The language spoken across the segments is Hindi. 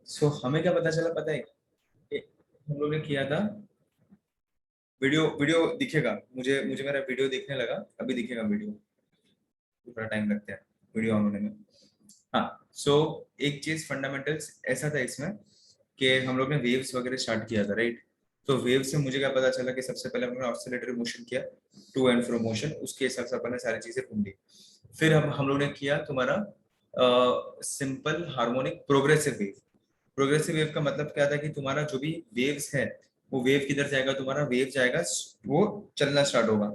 सो हमें क्या पता चला, पता है हम लोग ने किया था, वीडियो वीडियो दिखेगा, मुझे मुझे मेरा वीडियो दिखने लगा, अभी दिखेगा वीडियो, थोड़ा टाइम लगता है वीडियो ऑन होने में। हाँ, सो एक चीज फंडामेंटल्स ऐसा था इसमें कि हम लोग ने वेव्स वगैरह स्टार्ट किया था, राइट। तो वेव से मुझे क्या पता चला कि सबसे पहले हमने ऑसिलेटरी मोशन किया, टू एंड फ्रो मोशन, उसके हिसाब से अपन ने सारी चीजें ढूंढी। फिर हम लोग ने किया तुम्हारा simple harmonic progressive wave. Progressive wave का मतलब क्या था कि तुम्हारा जो भी वेव्स है, वो वेव किधर जाएगा, तुम्हारा वेव जाएगा, वो चलना स्टार्ट होगा,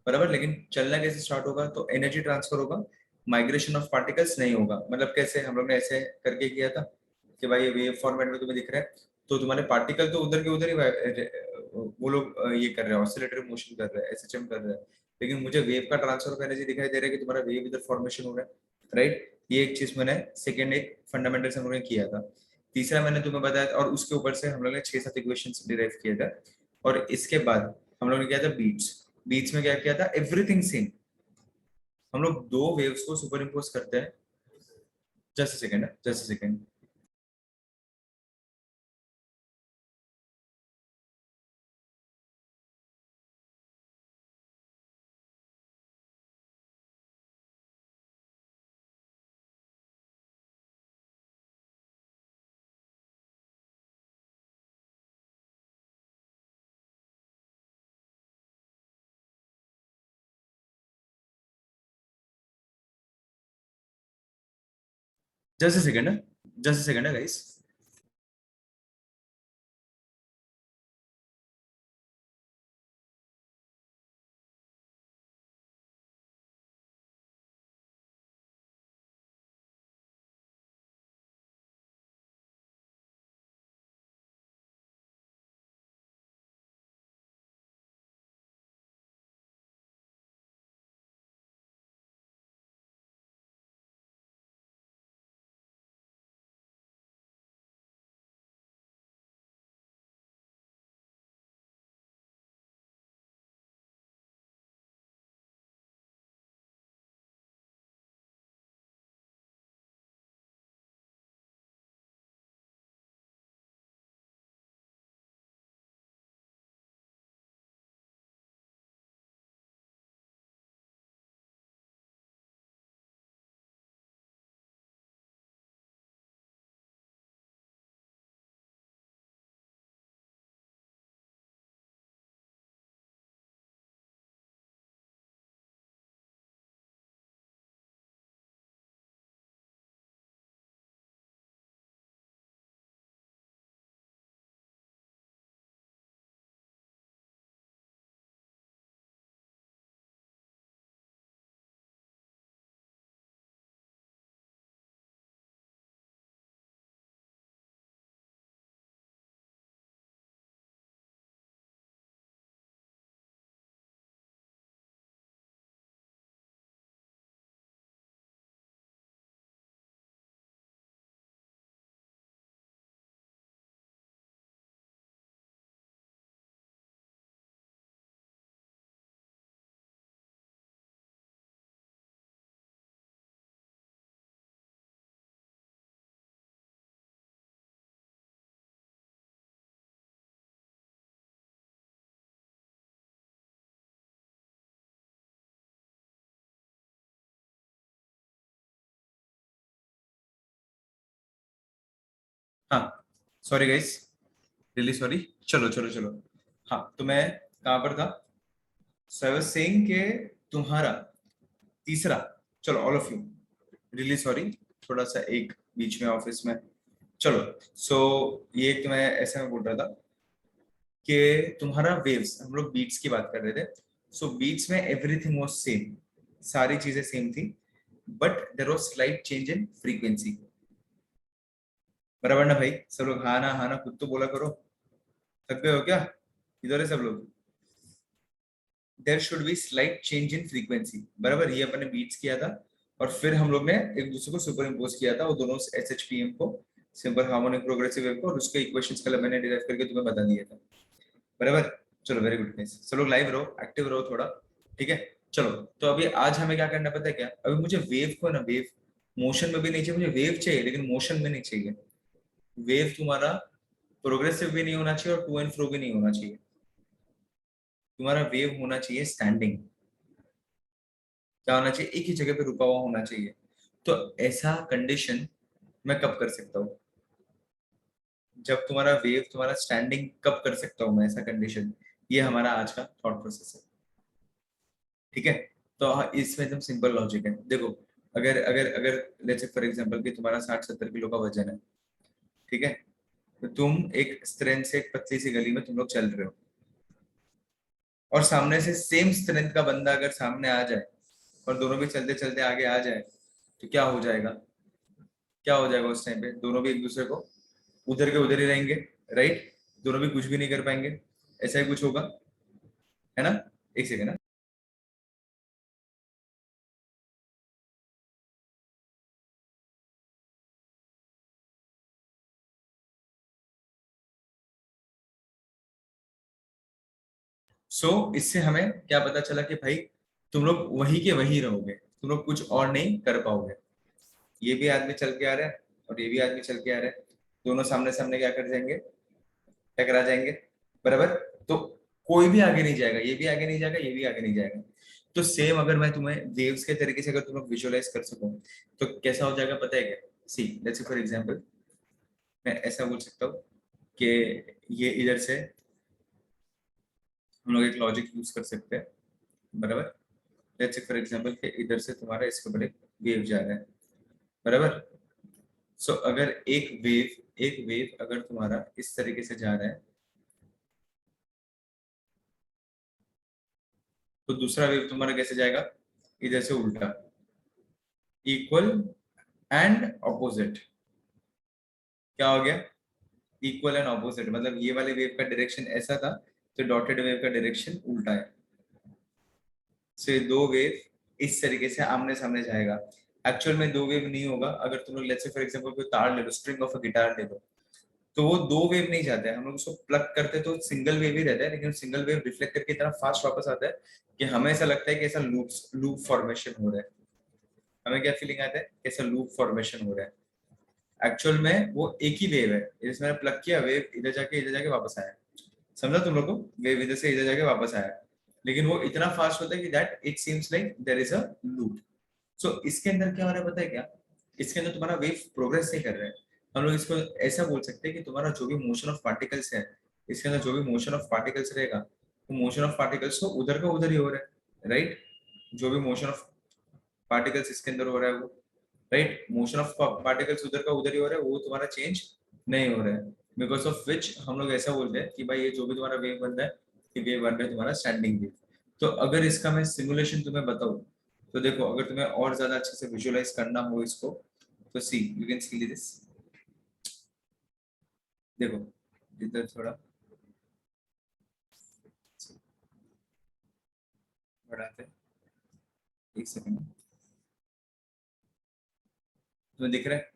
बराबर। लेकिन चलना कैसे स्टार्ट होगा, तो एनर्जी ट्रांसफर होगा, माइग्रेशन ऑफ पार्टिकल्स नहीं होगा। मतलब कैसे, हम लोग ने ऐसे करके किया था कि भाई वेव फॉर्मेट में तुम्हें दिख रहा है, तो तुम्हारे पार्टिकल तो उधर के उधर ही वो लोग ये कर रहे हैं, ऑसिलेटरी मोशन कर रहे हैं, एसएचएम कर रहे हैं, लेकिन मुझे वेव का ट्रांसफर ऑफ एनर्जी दिखाई दे रहा है कि तुम्हारा वेव इधर फॉर्मेशन हो रहा है, राइट। ये एक चीज मैंने सेकेंड एक फंडामेंटल हम लोगों ने किया था। तीसरा मैंने तुम्हें बताया, और उसके ऊपर से हम लोग ने 6-7 इक्वेशंस डिराइव किए थे। और इसके बाद हम लोग ने किया था बीट्स। बीट्स में क्या किया था, एवरीथिंग सेम। हम लोग दो वेव्स को सुपर इम्पोज करते हैं। Just second, just second. Just second, just second है गाइस। हाँ, सॉरी गाइस, रियली सॉरी। चलो चलो चलो। हाँ, तो मैं कहाँ पर था, सो आई वाज सेइंग कि तुम्हारा तीसरा, चलो all of you, really sorry, थोड़ा सा एक बीच में ऑफिस में, चलो। सो ये एक तो मैं ऐसे में बोल रहा था कि तुम्हारा वेव्स, हम लोग बीट्स की बात कर रहे थे। सो बीट्स में एवरीथिंग वाज सेम, सारी चीजें सेम थी, but there was slight change in frequency. बराबर ना भाई, सब लोग हाँ ना खुद तो बोला करो, थक गए हो क्या, इधर है सब लोग। There should be slight change in frequency, बराबर, ये अपने बीट्स किया था। और फिर हम लोग ने एक दूसरे को सुपर इम्पोज किया था, वो दोनों एस एच पी एम को, सिंपल हार्मोनिक प्रोग्रेसिव वेव को, और उसके इक्वेशंस कल मैंने डिराइव करके तुम्हें बता दिया था, बराबर। चलो वेरी गुड गाइस, सब लोग लाइव रहो, एक्टिव रहो थोड़ा, ठीक है। चलो, तो अभी आज हमें क्या करना पता है क्या, अभी मुझे वेव को ना, वेव मोशन में भी नहीं चाहिए, मुझे वेव चाहिए लेकिन मोशन में नहीं चाहिए। वेव तुम्हारा प्रोग्रेसिव भी नहीं होना चाहिए और टू एंड फ्रो भी नहीं होना चाहिए, तुम्हारा वेव होना चाहिए स्टैंडिंग। क्या होना चाहिए? एक ही जगह पे रुका हुआ होना चाहिए। तो ऐसा कंडीशन मैं कब कर सकता हूँ? जब तुम्हारा वेव तुम्हारा स्टैंडिंग कब कर सकता हूँ मैं ऐसा कंडीशन? ये हमारा आज का थॉट प्रोसेस है। ठीक है, तो इसमें एकदम सिंपल लॉजिक है। देखो, अगर अगर अगर लेट्स से फॉर एग्जांपल कि तुम्हारा 60-70 किलो का वजन है, ठीक है, तो तुम एक स्ट्रेंथ से एक पतली सी गली में तुम लोग चल रहे हो, और सामने से सेम स्ट्रेंथ का बंदा अगर सामने आ जाए और दोनों भी चलते चलते आगे आ जाए, तो क्या हो जाएगा? क्या हो जाएगा उस टाइम पे? दोनों भी एक दूसरे को उधर के उधर ही रहेंगे, राइट? दोनों भी कुछ भी नहीं कर पाएंगे, ऐसा ही कुछ होगा, है ना? एक सेकेंड ना। इससे हमें क्या पता चला कि भाई तुम लोग वही के वही रहोगे, तुम लोग कुछ और नहीं कर पाओगे। ये भी आदमी चल के आ रहा है और ये भी आदमी चल के आ रहा है, दोनों सामने सामने क्या कर जाएंगे? टकरा जाएंगे, बराबर? तो कोई भी आगे नहीं जाएगा, ये भी आगे नहीं जाएगा, ये भी आगे नहीं जाएगा। तो सेम अगर मैं तुम्हें वेव्स के तरीके से अगर तुम लोग विजुअलाइज कर सको, तो कैसा हो जाएगा पता है क्या? See let's say for example मैं ऐसा बोल सकता हूँ कि ये इधर से हम लोग एक लॉजिक यूज कर सकते हैं, बराबर? लेट्स से फॉर एग्जांपल कि इधर से तुम्हारा इसके ऊपर एक वेव जा रहा है, बराबर? अगर एक वेव अगर तुम्हारा इस तरीके से जा रहा है, तो दूसरा वेव तुम्हारा कैसे जाएगा? इधर से उल्टा, इक्वल एंड ऑपोजिट। क्या हो गया? इक्वल एंड ऑपोजिट, मतलब ये वाले वेव का डायरेक्शन ऐसा था, तो डॉटेड वेव का डायरेक्शन उल्टा है। से दो वेव इस तरीके से आमने सामने जाएगा। एक्चुअल में दो वेव नहीं होगा। अगर तुम लोग लेट्स से फॉर एग्जांपल कोई तार ले लो, स्ट्रिंग ऑफ अ गिटार ले लो, तो वो दो वेव नहीं जाते हैं, हम लोग उसको प्लग करते तो सिंगल वेव ही रहता है, लेकिन सिंगल वेव रिफ्लेक्ट करके इतना फास्ट वापस आता है कि हमें ऐसा लगता है कि ऐसा लूप लूप फॉर्मेशन हो रहा है। हमें क्या फीलिंग आता है? कैसा लूप फॉर्मेशन हो रहा है। एक्चुअल में वो एक ही वेव है, जिसमें मैंने प्लग किया, वेव इधर जाके वापस आया। समझा तुम लोग को? वेव इधर से इधर जाके वापस आया, लेकिन वो इतना फास्ट होता है कि that it seems like there is a loop. इसके अंदर क्या हो रहा है पता है क्या? इसके अंदर तुम्हारा वेव प्रोग्रेस नहीं कर रहा है। हम लोग इसको ऐसा बोल सकते हैं कि तुम्हारा जो भी मोशन ऑफ पार्टिकल्स है, इसके अंदर जो भी मोशन ऑफ पार्टिकल्स रहेगा, वो मोशन ऑफ पार्टिकल्स तो उधर का उधर ही हो रहा है, राइट? जो भी मोशन ऑफ पार्टिकल्स इसके अंदर हो रहा है वो, राइट, मोशन ऑफ पार्टिकल्स उधर का उधर ही हो रहा है, वो तुम्हारा चेंज नहीं हो रहा है। बिकॉज ऑफ विच हम लोग ऐसा बोलते हैं कि भाई ये जो भी तुम्हारा वेव बन रहा है, ये वेव बन रहा है तुम्हारा स्टैंडिंग वेव। तो अगर इसका मैं सिमुलेशन तुम्हें बताऊं, तो देखो, अगर तुम्हें और ज्यादा अच्छे से विजुअलाइज करना हो इसको, तो सी यू कैन सी दिस। देखो, इधर थोड़ा बढ़ाते हैं, एक सेकंड। तुम्हें दिख रहा है?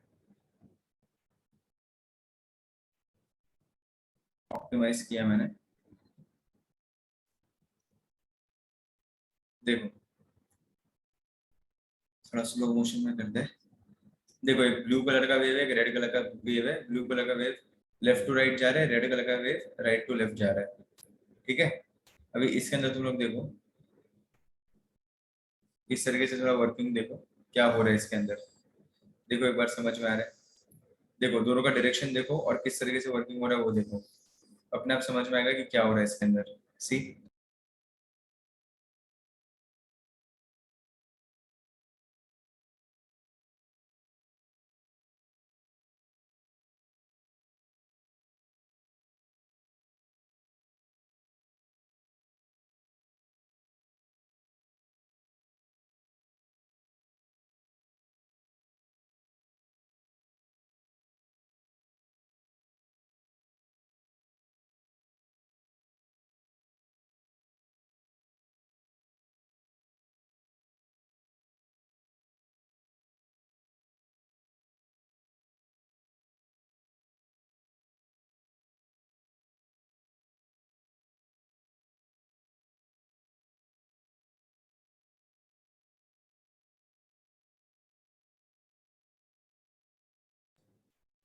ऑप्टिमाइज किया मैंने, देखो थोड़ा स्लो मोशन में करते हैं। देखो, एक ब्लू कलर का वेव है, एक रेड कलर का वेव है। ब्लू कलर का वेव लेफ्ट टू राइट जा रहा है, रेड कलर का वेव राइट टू लेफ्ट जा रहा है, ठीक है? अभी इसके अंदर तुम लोग देखो, इस तरीके से थोड़ा वर्किंग देखो, क्या हो रहा है इसके अंदर। देखो एक बार समझ में आ रहा है? देखो दोनों का डायरेक्शन देखो और किस तरीके से वर्किंग हो रहा है वो देखो, अपने आप समझ में आएगा कि क्या हो रहा है इसके अंदर। सी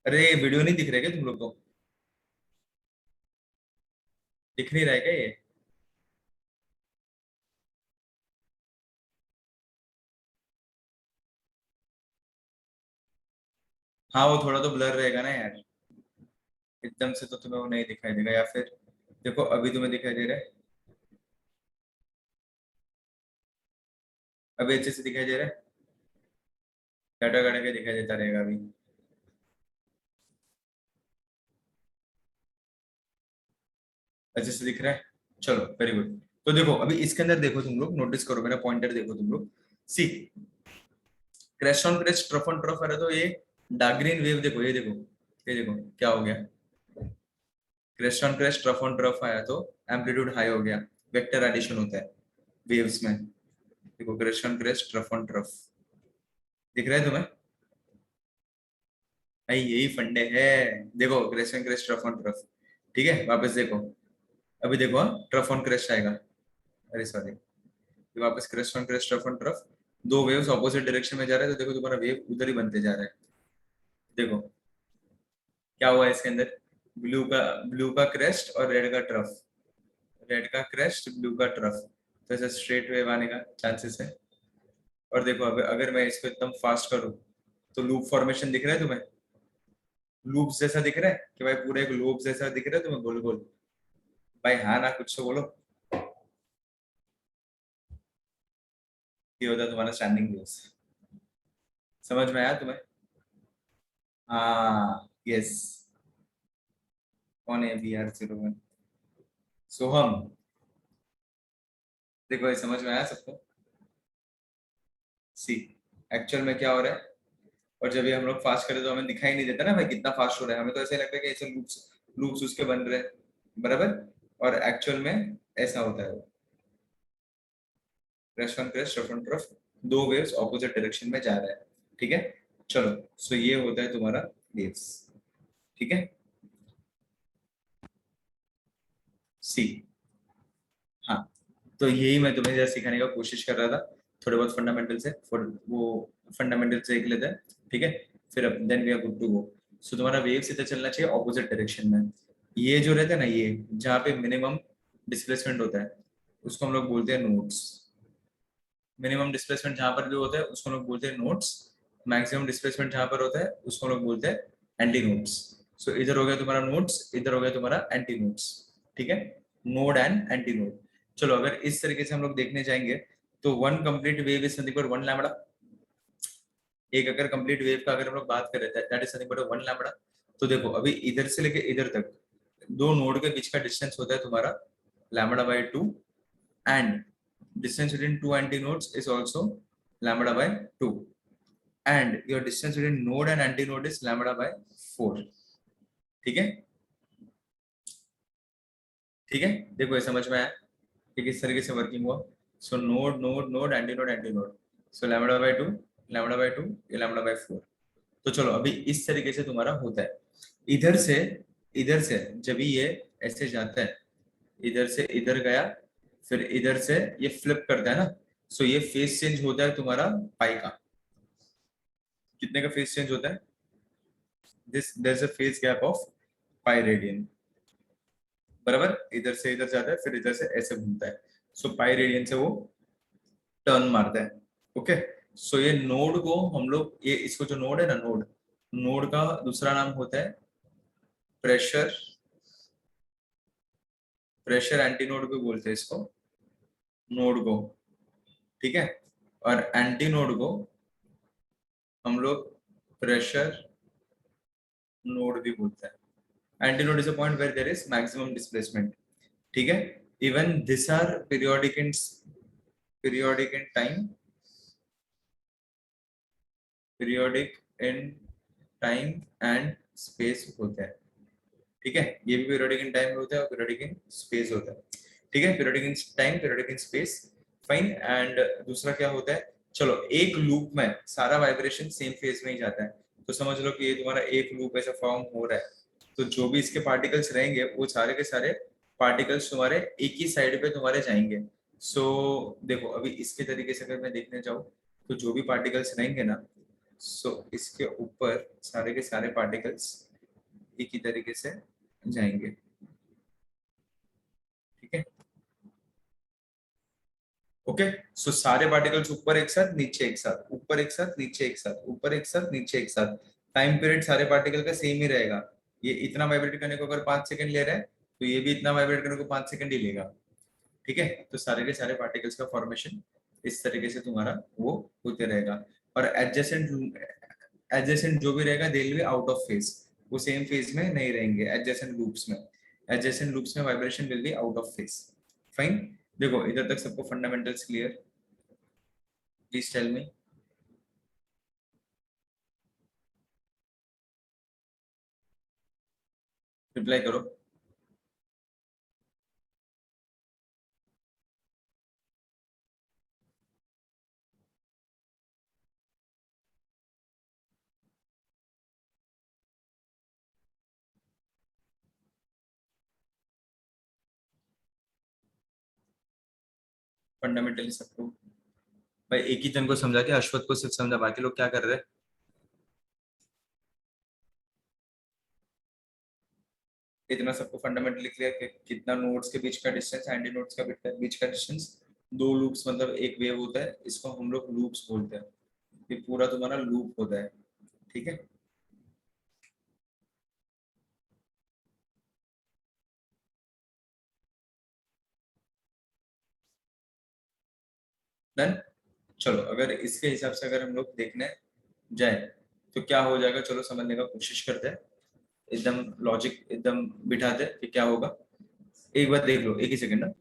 अरे वीडियो नहीं दिख रहा है क्या तुम लोग को? दिख नहीं रहा है क्या ये? हाँ वो थोड़ा तो ब्लर रहेगा ना यार, एकदम से तो तुम्हें वो नहीं दिखाई देगा। या फिर देखो अभी तुम्हें दिखाई दे रहा है? अभी अच्छे से दिखाई दे रहा है? डाटा काट के दिखाई देता रहेगा अभी। अच्छे से दिख रहा है? चलो वेरी गुड। तो देखो अभी इसके अंदर देखो तुम लोग, नोटिस करो, मेरा पॉइंटर देखो तुम लोग। See, crest on crest, trough on trough आ रहा, तो ये डार्क ग्रीन वेव देखो, ये देखो, ये देखो क्या हो गया। Crest on crest, trough on trough आया तो एम्पलीट्यूड हाई हो गया, वेक्टर एडिशन होता है वेव्स में। देखो crest on crest, trough on trough, दिख रहा है तुम्हें? भाई यही फंडे है। देखो crest on crest, trough on trough, ठीक है, वापस देखो। अभी देखो, ट्रफ ऑन क्रेस्ट आएगा, अरे सॉरी, वापस crest on crest, trough on trough, दो वेव्स ऑपोजिट डायरेक्शन में जा रहे हैं, तो देखो तुम्हारा वेव उधर ही बनते जा रहा है। देखो क्या हुआ है इसके अंदर, ब्लू का क्रेस्ट और रेड का ट्रफ, रेड का क्रेस्ट, ब्लू का ट्रफ, तो ऐसे स्ट्रेट वेव आने का चांसेस है। और देखो अब अगर मैं इसको एकदम फास्ट करूँ, तो लूप फॉर्मेशन दिख रहा है तुम्हें? लूप जैसा दिख रहा है कि भाई, पूरा एक लूप जैसा दिख रहा है तुम्हें, गोल गोल? भाई हाँ ना, कुछ तो बोलो। ये होता है तुम्हारा स्टैंडिंग वेव्स। समझ में आया तुम्हें? हाँ यस। कौन है BR01? सोहम। देखो ये समझ में आया सबको? सी, एक्चुअल में क्या हो रहा है, और जब ये हम लोग फास्ट करें तो हमें दिखाई नहीं देता ना भाई कितना फास्ट हो रहा है, हमें तो ऐसा ही लगता है कि ऐसे लूप्स लूप्स उसके बन रहे हैं, बराबर। और एक्चुअल में ऐसा होता है, crest on crest, rough on trough, दो वेव्स ऑपोजिट डायरेक्शन में जा रहा है, ठीक है। चलो, सो ये होता है तुम्हारा वेव्स, ठीक है। सी, हाँ, तो यही मैं तुम्हें जरा सिखाने का कोशिश कर रहा था, थोड़े बहुत फंडामेंटल से, वो फंडामेंटल से देख लेते हैं, ठीक है। फिर अब then we are good to go. So तुम्हारा वेव सीधा चलना चाहिए ऑपोजिट डायरेक्शन में। ये जो रहता है ना, ये जहाँ पे मिनिमम डिस्प्लेसमेंट होता है, उसको हम लोग बोलते हैं नोड्स। मिनिमम डिस्प्लेसमेंट जहाँ पर भी होता है उसको हम लोग बोलते हैं नोड्स। मैक्सिमम डिस्प्लेसमेंट जहाँ पर होता है उसको हम लोग बोलते हैं एंटी नोड्स। सो इधर हो गया तुम्हारा नोड्स, इधर हो गया तुम्हारा एंटी नोड्स, ठीक है। Node and anti node. चलो अगर इस तरीके से हम लोग देखने जाएंगे, तो one complete wave is nothing but one lambda. एक अगर कंप्लीट वेव का अगर हम लोग बात करें, that is nothing but one lambda. तो देखो अभी इधर से लेके इधर तक दो नोड के बीच का डिस्टेंस होता है तुम्हारा lambda by 2, and distance between two antinodes is also lambda by 2, and your distance between node and antinode is lambda by 4, ठीक है। ठीक है, देखो ये समझ में आया कि किस तरीके से वर्किंग हुआ। So node node node, antinode antinode, so lambda by 2, lambda by 2, ये लैम्बडा बाय 4। तो चलो अभी इस तरीके से तुम्हारा होता है। इधर से, इधर से जब भी ये ऐसे जाता है, इधर से इधर गया, फिर इधर से ये फ्लिप करता है ना, सो ये फेस चेंज होता है तुम्हारा पाई का। कितने का फेस चेंज होता है? This there is a phase gap of pi radian, बराबर। इधर से इधर जाता है, फिर इधर से ऐसे घूमता है, सो पाई रेडियन से वो टर्न मारता है, ओके। सो ये नोड को हम लोग, ये इसको जो नोड है ना, नोड, नोड का दूसरा नाम होता है प्रेशर, प्रेशर एंटी नोड भी बोलते हैं इसको, नोड को, ठीक है। और एंटी नोड को हम लोग प्रेशर नोड भी बोलते हैं। Anti node is a point where there is maximum displacement, ठीक है। Even this are periodic in time, periodic in time and space होता है, ठीक है। ये भी पीरियोडिक इन टाइम होता है और पीरियोडिक इन स्पेस होता है, ठीक है। Periodic in time, periodic in space, fine. And दूसरा क्या होता है, चलो एक लूप में सारा वाइब्रेशन सेम फेज में ही जाता है, तो समझ लो कि ये तुम्हारा एक लूप ऐसा फॉर्म हो रहा है, तो जो भी इसके पार्टिकल्स रहेंगे वो सारे के सारे पार्टिकल्स तुम्हारे एक ही साइड पे तुम्हारे जाएंगे। सो देखो अभी इसके तरीके से अगर मैं देखने जाऊँ, तो जो भी पार्टिकल्स रहेंगे ना, सो इसके ऊपर सारे के सारे पार्टिकल्स एक ही तरीके से जाएंगे, ठीक है। ओके, सो सारे पार्टिकल्स ऊपर एक साथ, नीचे एक साथ, ऊपर एक साथ, नीचे एक साथ, ऊपर एक साथ, नीचे एक साथ। टाइम पीरियड सारे पार्टिकल का सेम ही रहेगा। ये इतना वाइब्रेट करने को अगर 5 सेकंड ले रहा है, तो ये भी इतना वाइब्रेट करने को 5 सेकंड ही लेगा, ठीक है। तो सारे के सारे पार्टिकल्स का फॉर्मेशन इस तरीके से तुम्हारा वो होते रहेगा। और एडजेसेंट एडजेसेंट जो भी रहेगा they will be out of phase, वो सेम फेज में नहीं रहेंगे एडजेसेंट लूप्स में। एडजेसेंट लूप्स में vibration will be out of phase. Fine. देखो इधर तक सबको fundamentals clear? Please tell me. Reply करो। फंडामेंटली सबको भाई एक ही जन को समझा के, अश्वत को सिर्फ समझा, बाकी लोग क्या कर रहे हैं? इतना सबको फंडामेंटली क्लियर कि कितना नोड्स के बीच का डिस्टेंस, एंटी नोड्स का बीच का डिस्टेंस, दो लूप्स मतलब एक वेव होता है, इसको हम लोग लूप्स बोलते हैं। ये पूरा तुम्हारा लूप होता है, ठीक है। डन। चलो अगर इसके हिसाब से अगर हम लोग देखने जाए तो क्या हो जाएगा, चलो समझने का कोशिश करते हैं। एकदम लॉजिक एकदम बिठाते हैं कि क्या होगा। एक बार देख लो, एक ही सेकंड ना।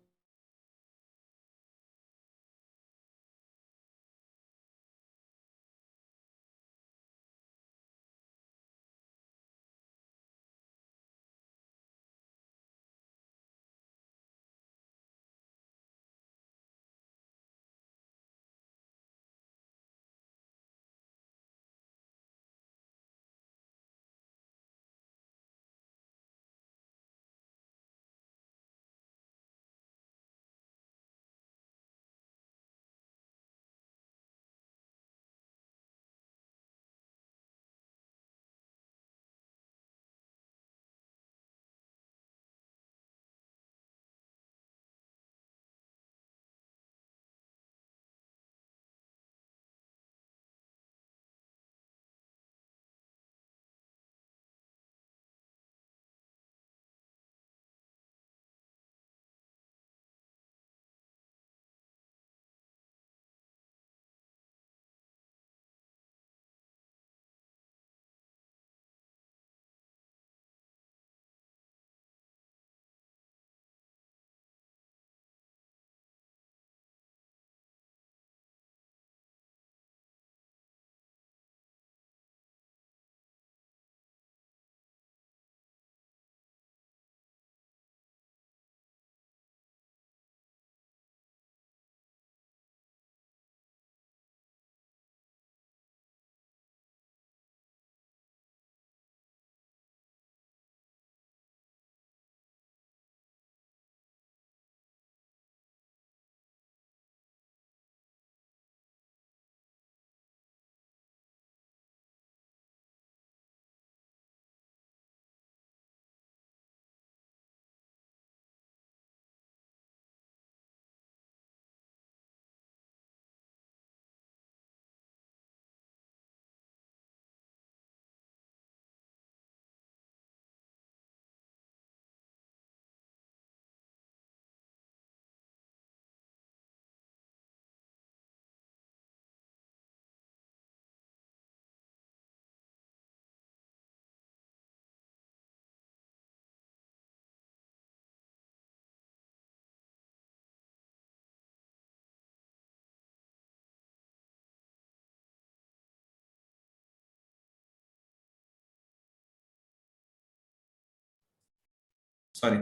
सॉरी।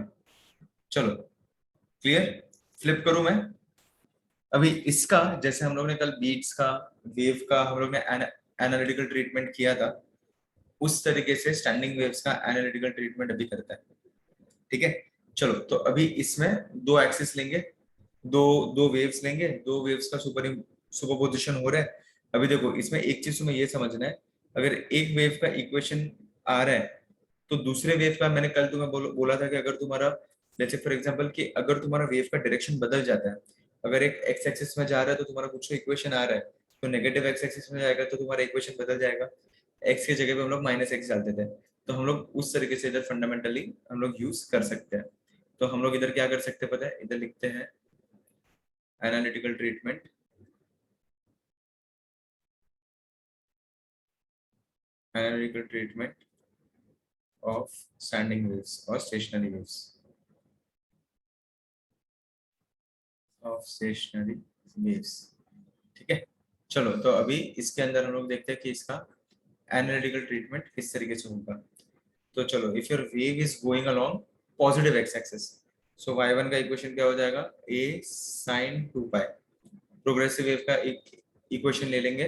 चलो क्लियर। फ्लिप करूं मैं? अभी इसका जैसे हम लोग ने कल बीट्स का, वेव का हम लोग ने एनालिटिकल ट्रीटमेंट किया था, उस तरीके से स्टैंडिंग वेव्स का एनालिटिकल ट्रीटमेंट अभी करता है, ठीक है। चलो तो अभी इसमें दो एक्सिस लेंगे, दो दो वेव्स लेंगे, दो वेव्स का सुपरपोजिशन हो रहा है। अभी देखो इसमें एक चीज तुम्हें ये समझना है, अगर एक वेव का इक्वेशन आ रहा है तो दूसरे वेव का, मैंने कल तुम्हें बोला था कि अगर तुम्हारा, जैसे फॉर एग्जांपल कि अगर तुम्हारा वेव का डायरेक्शन बदल जाता है, अगर एक एक्स एक्सिस में जा रहा है तो तुम्हारा कुछ इक्वेशन आ रहा है, तो नेगेटिव एक्स एक्सिस में जाएगा तो तुम्हारा इक्वेशन बदल जाएगा। एक्स की जगह पे हम लोग माइनस एक्स डालते थे, तो हम लोग उस तरीके से इधर फंडामेंटली हम लोग यूज कर सकते हैं। तो हम लोग इधर क्या कर सकते हैं पता है, इधर लिखते हैं analytical treatment, analytical treatment of standing waves और stationary waves, of stationary waves. ठीक है, चलो तो अभी इसके अंदर हम लोग देखते हैं कि इसका एनालिटिकल ट्रीटमेंट किस तरीके से होगा। तो चलो, if your wave is going along positive x axis, so y1 का इक्वेशन क्या हो जाएगा, a sin 2 pi. Progressive wave का एक इक्वेशन ले लेंगे,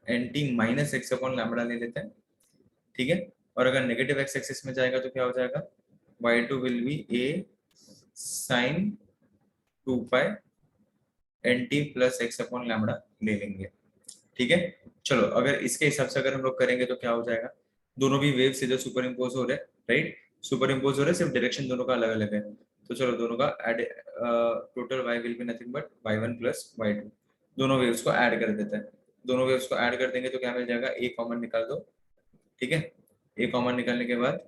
nt minus x upon lambda ले लेते हैं। ठीक है, और अगर नेगेटिव एक्स एक्सिस में जाएगा तो क्या हो जाएगा, y2 will be a sin 2 pi nt plus x upon lambda ले लेंगे। ठीक है, चलो अगर इसके हिसाब से अगर हम लोग करेंगे तो क्या हो जाएगा, दोनों भी वेव सीधे सुपर इम्पोज हो रहे हैं, राइट, सुपर इम्पोज हो रहे हैं, सिर्फ डायरेक्शन दोनों का अलग अलग है। तो चलो दोनों का add, total y will be nothing but y1 plus y2, दोनों वेव्स को ऐड कर देते हैं। दोनों वेव्स को ऐड कर देंगे तो क्या मिल जाएगा, a कॉमन निकाल दो। ठीक है, a कॉमन निकालने के बाद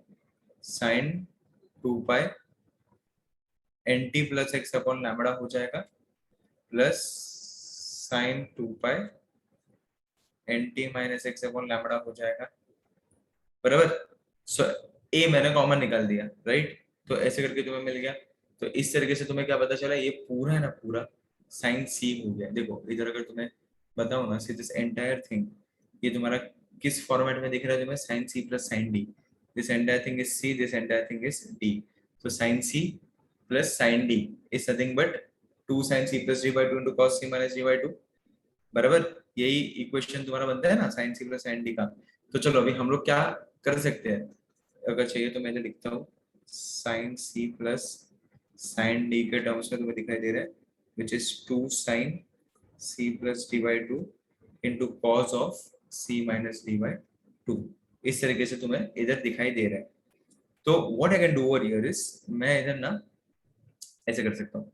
साइन 2 पाई nt plus x upon lambda हो जाएगा, प्लस साइन 2 पाई nt minus x upon lambda हो जाएगा, बराबर। सो ए मैंने कॉमन निकाल दिया, राइट, तो ऐसे करके तुम्हें मिल गया। तो इस तरीके से तुम्हें क्या पता चला, ये पूरा है ना पूरा साइन सी हो गया। देखो इधर अगर तुम्हें बताओ ना, सी दिस एंटायर थिंग, ये तुम्हारा किस फॉर्मेट में दिख रहा है तुम्हें, sine C plus sine d, this entire thing is c, this entire thing is d. तो sine C plus sine d is nothing but 2 sine C plus D by two into cos c minus D by two, बराबर। यही इक्वेशन तुम्हारा बनता है ना साइन सी प्लस साइन डी का। तो चलो अभी हम लोग क्या कर सकते हैं, अगर चाहिए तो मैं इधर लिखता हूँ, साइन सी प्लस साइन डी के टर्म्स में तुम्हें दिखाई दे रहा है, which is 2 sine C plus D by two into cos of C minus D by two, इस तरीके से तुम्हें इधर दिखाई दे रहा है। तो what I can do over here is, मैं इधर ना ऐसे कर सकता हूँ,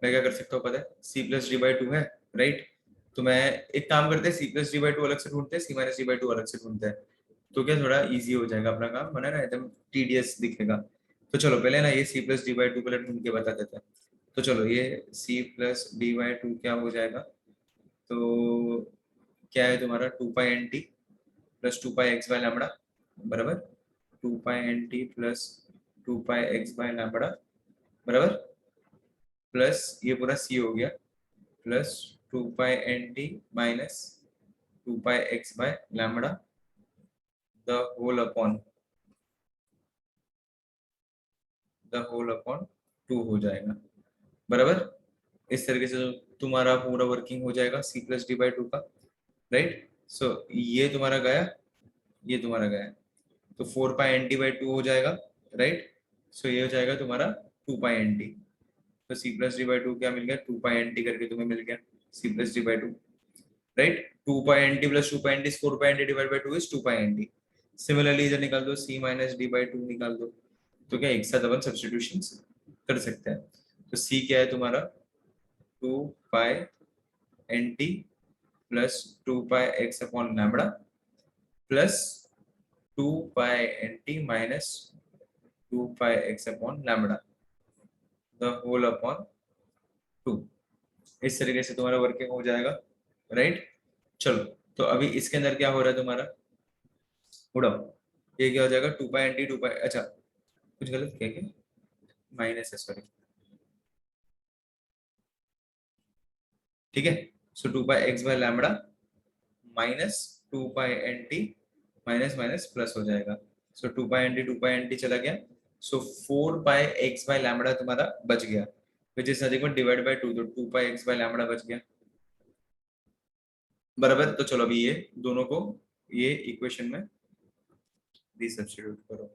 मैं क्या कर सकता हूँ पता है, C plus D by two है, राइट, तो मैं एक काम करते हैं, C plus D by two अलग से ढूंढते हैं, C minus D by two अलग से ढूंढते हैं, तो क्या थोड़ा इजी हो जाएगा अपना काम, बना ना एकदम टीडियस दिखेगा। तो चलो पहले ना ये C plus D by two पहले ढूंढ के बता देते हैं। तो चलो ये C plus D by two क्या हो जाएगा, तो क्या है तुम्हारा 2 pi N T plus 2 pi x by lambda, बराबर, 2 pi N T plus 2 pi x by lambda, बराबर, प्लस ये पूरा सी हो गया, plus 2 pi N T minus 2 pi x by lambda the whole upon 2 हो जाएगा, बराबर। इस तरीके से तुम्हारा पूरा वर्किंग हो जाएगा C plus D by two का, राइट। सो ये तुम्हारा गया, ये तुम्हारा गया, तो 4 pi N T by two हो जाएगा, राइट। सो ये हो जाएगा तुम्हारा 2 पाई एन टी, तो C plus D by two क्या मिल गया, 2 पाई एन टी करके तुम्हें मिल गया C plus D by two, right. 2 pi N T plus 2 pi N T, 4 pi N T divide by two is 2 pi N T. Similarly इधर निकाल दो, C minus D by two निकाल दो, तो क्या एक साथ अपन सब्सटीट्यूशन कर सकते हैं। तो सी क्या है तुम्हारा 2 pi N T plus 2 pi x upon lambda plus 2 pi N T minus 2 pi x upon lambda the whole upon 2, इस तरीके से तुम्हारा वर्किंग हो जाएगा, राइट। चलो तो अभी इसके अंदर क्या हो रहा है तुम्हारा, उड़ाओ, ये क्या हो जाएगा 2 पाई एन टी 2 पाई, अच्छा कुछ गलत किया क्या, माइनस है सॉरी, ठीक है। So 2 pi x by lambda minus 2 pi N T minus minus plus हो जाएगा। सो 2 पाई एन टी चला गया, so 4 pi x by lambda तुम्हारा बच गया, which is nothing but divide by two, तो 2 पाई एक्स बाय लैम्बडा बच गया, बराबर। तो चलो अभी ये दोनों को ये इक्वेशन में रीसब्स्टिट्यूट करो।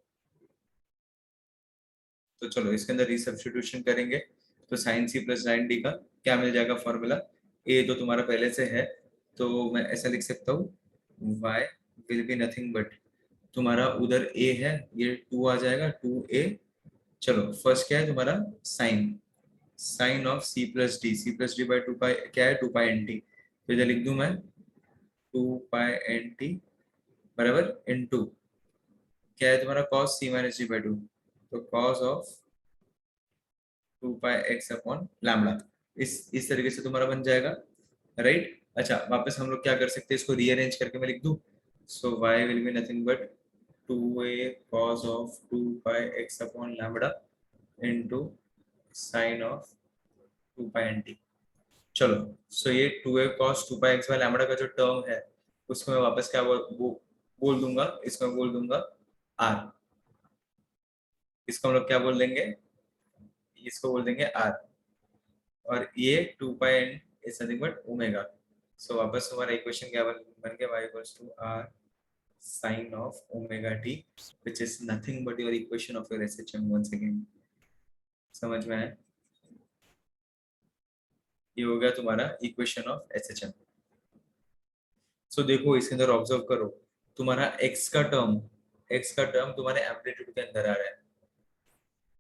तो चलो इसके अंदर रीसब्स्टिट्यूशन करेंगे, तो साइन सी प्लस साइन डी का क्या मिल जाएगा फॉर्मूला, ए तो तुम्हारा पहले से है, तो मैं ऐसा लिख सकता हूँ y will be nothing but, तुम्हारा उधर a है, ये 2 आ जाएगा 2a। चलो फर्स्ट क्या है तुम्हारा, sine, sine of c plus d, c plus D by two pi क्या है, 2 पाई एन टी। तो इधर लिख दूं मैं 2 पाई एन टी बराबर इनटू क्या है तुम्हारा cos c minus D by to, तो cos of 2 pi x upon lambda. इस तरीके से तुम्हारा बन जाएगा, राइट। अच्छा वापस हम लोग क्या कर सकते हैं, इसको रीअरेंज करके मैं लिख दूं, so y will be nothing but 2a cos of 2 pi x upon lambda into sine of 2 pi N T. चलो, सो ये 2a cos 2 pi x by lambda का जो टर्म है उसको मैं वापस क्या बोल दूंगा, इसको मैं बोल दूंगा r। इसको हम लोग क्या बोल देंगे, इसको बोल देंगे r। और ये 2 pi n is nothing but omega. So वापस हमारा इक्वेशन क्या बन गया, y equals to r sin of omega t, which is nothing but your equation of your SHM once again। समझ में आया, ये हो गया तुम्हारा इक्वेशन ऑफ SHM। सो देखो इसके अंदर ऑब्जर्व करो, तुम्हारा x का टर्म तुम्हारे एम्पलीट्यूड के अंदर आ रहा है।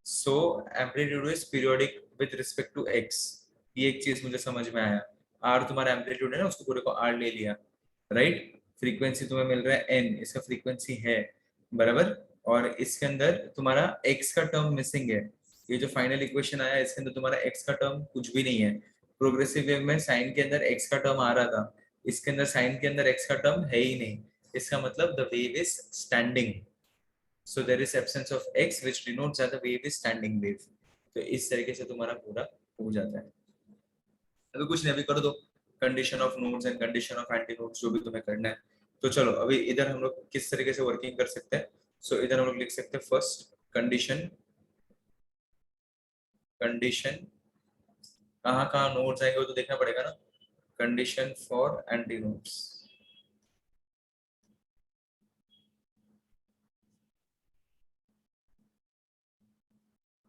So amplitude is periodic with respect to x, ये एक चीज मुझे समझ में आया। r तुम्हारा एम्पलीट्यूड है ना, उसको पूरे को r ले लिया, राइट। फ्रीक्वेंसी तुम्हें मिल रहा है n, इसका फ्रीक्वेंसी है बराबर। और इसके अंदर तुम्हारा x का टर्म मिसिंग है, ये जो फाइनल इक्वेशन आया इसके अंदर तुम्हारा x का टर्म कुछ भी नहीं है। प्रोग्रेसिव वेव में साइन के अंदर x का टर्म आ रहा था, इसके अंदर साइन के अंदर x का टर्म है ही नहीं। इसका मतलब the wave is standing, so there is absence of x which denotes that the wave is standing wave। तो इस तरीके से तुम्हारा पूरा हो जाता है। अभी कुछ नहीं, अभी कर दो condition of nodes and condition of anti nodes, जो भी तुम्हें करना है। तो चलो अभी इधर हम लोग किस तरीके से वर्किंग कर सकते हैं। सो इधर हम लोग लिख सकते हैं फर्स्ट कंडीशन, कंडीशन कहाँ कहाँ नोड्स आएंगे वो तो देखना पड़ेगा ना, condition for anti nodes.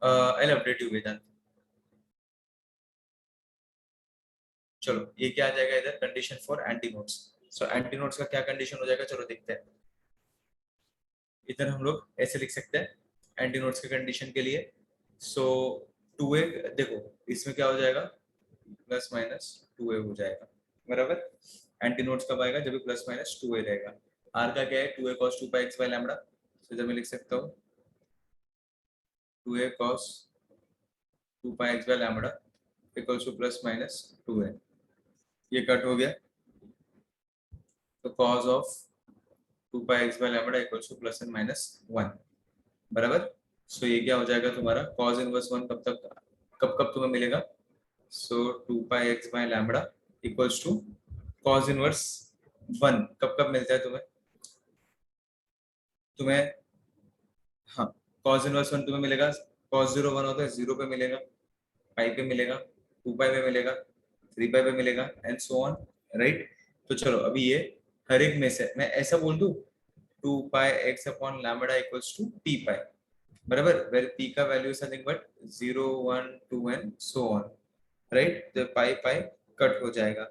I'll update you with that। चलो ये क्या आ जाएगा इधर, condition for anti nodes. So anti nodes का क्या कंडीशन हो जाएगा, चलो देखते हैं। इधर हम लोग ऐसे लिख सकते हैं एंटी नोड्स के कंडीशन के लिए। सो 2a, देखो इसमें क्या हो जाएगा, प्लस माइनस 2a हो जाएगा बराबर। एंटी नोड्स कब आएगा, जब भी प्लस माइनस 2a रहेगा। r का क्या है, 2a cos 2 pi x by lambda. तो इधर मैं लिख सकता हूँ 2a cos 2 pi x by lambda equals to plus minus 2a। ये कट हो गया, तो cos of 2 pi x by lambda equals to plus and minus 1 बराबर। सो ये क्या हो जाएगा तुम्हारा cos इनवर्स 1 कब तक, कब कब तुम्हें मिलेगा, so 2 pi x by lambda equals to cos inverse 1 कब कब मिलता है तुम्हें, तुम्हें हाँ cos इनवर्स 1 तुम्हें मिलेगा, cos 0 1 होता है 0 पे मिलेगा, पाई पे मिलेगा, 2 पाई पे मिलेगा, 3 पाई पे मिलेगा एंड सो ऑन, राइट। तो चलो अभी ये हर एक में से मैं ऐसा बोल दूं 2 pi x upon lambda equals to p pi बराबर, वेर p का value is nothing but 0 1 2 and so on, right. तो पाई पाई कट हो जाएगा।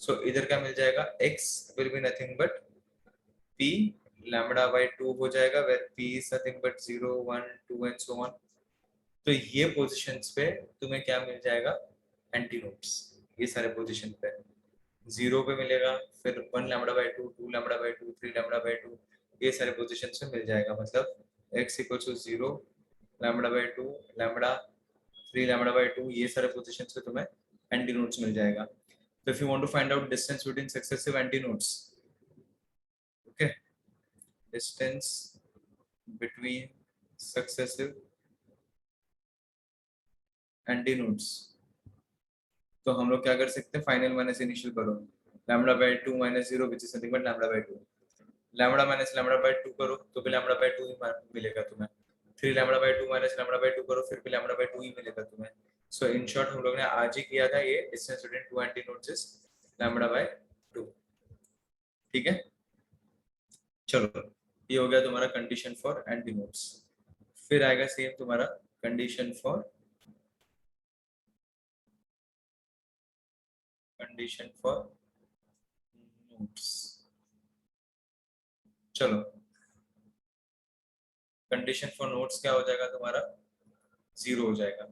सो इधर क्या मिल जाएगा, x will be nothing but p lambda by 2 हो जाएगा, where p is nothing but 0 1 2 and so on. तो ये पोजीशंस पे तुम्हें क्या मिल जाएगा, एंटी नोड्स। ये सारे पोजीशन पे 0 पे मिलेगा, फिर 1 lambda by 2 2 lambda by 2 3 lambda by 2, ये सारे पोजीशन पे मिल जाएगा। मतलब x equal to 0 lambda by 2 lambda 3 lambda by 2, ये सारे पोजीशंस पे तुम्हें एंटी नोड्स मिल जाएगा। तो if you want to find out distance between successive anti nodes, okay, distance between successive anti nodes, तो हम लोग क्या कर सकते हैं, फाइनल माइनस इनिशियल करो, lambda by 2 minus 0 which is nothing but lambda by 2, lambda minus lambda by 2 करो तो भी लैम्बडा बाय 2 ही मिलेगा तुम्हें, 3 lambda by 2 minus lambda by 2 करो फिर भी लैम्बडा बाय 2 ही मिलेगा तुम्हें। सो इन शॉर्ट हम लोग ने आज ही किया था ये distance between two anti nodes is lambda by 2, ठीक है। चलो ये हो गया तुम्हारा कंडीशन फॉर एंटी नोड्स। फिर आएगा सेम तुम्हारा कंडीशन फॉर नोड्स। चलो कंडीशन फॉर नोड्स क्या हो जाएगा तुम्हारा, 0 हो जाएगा,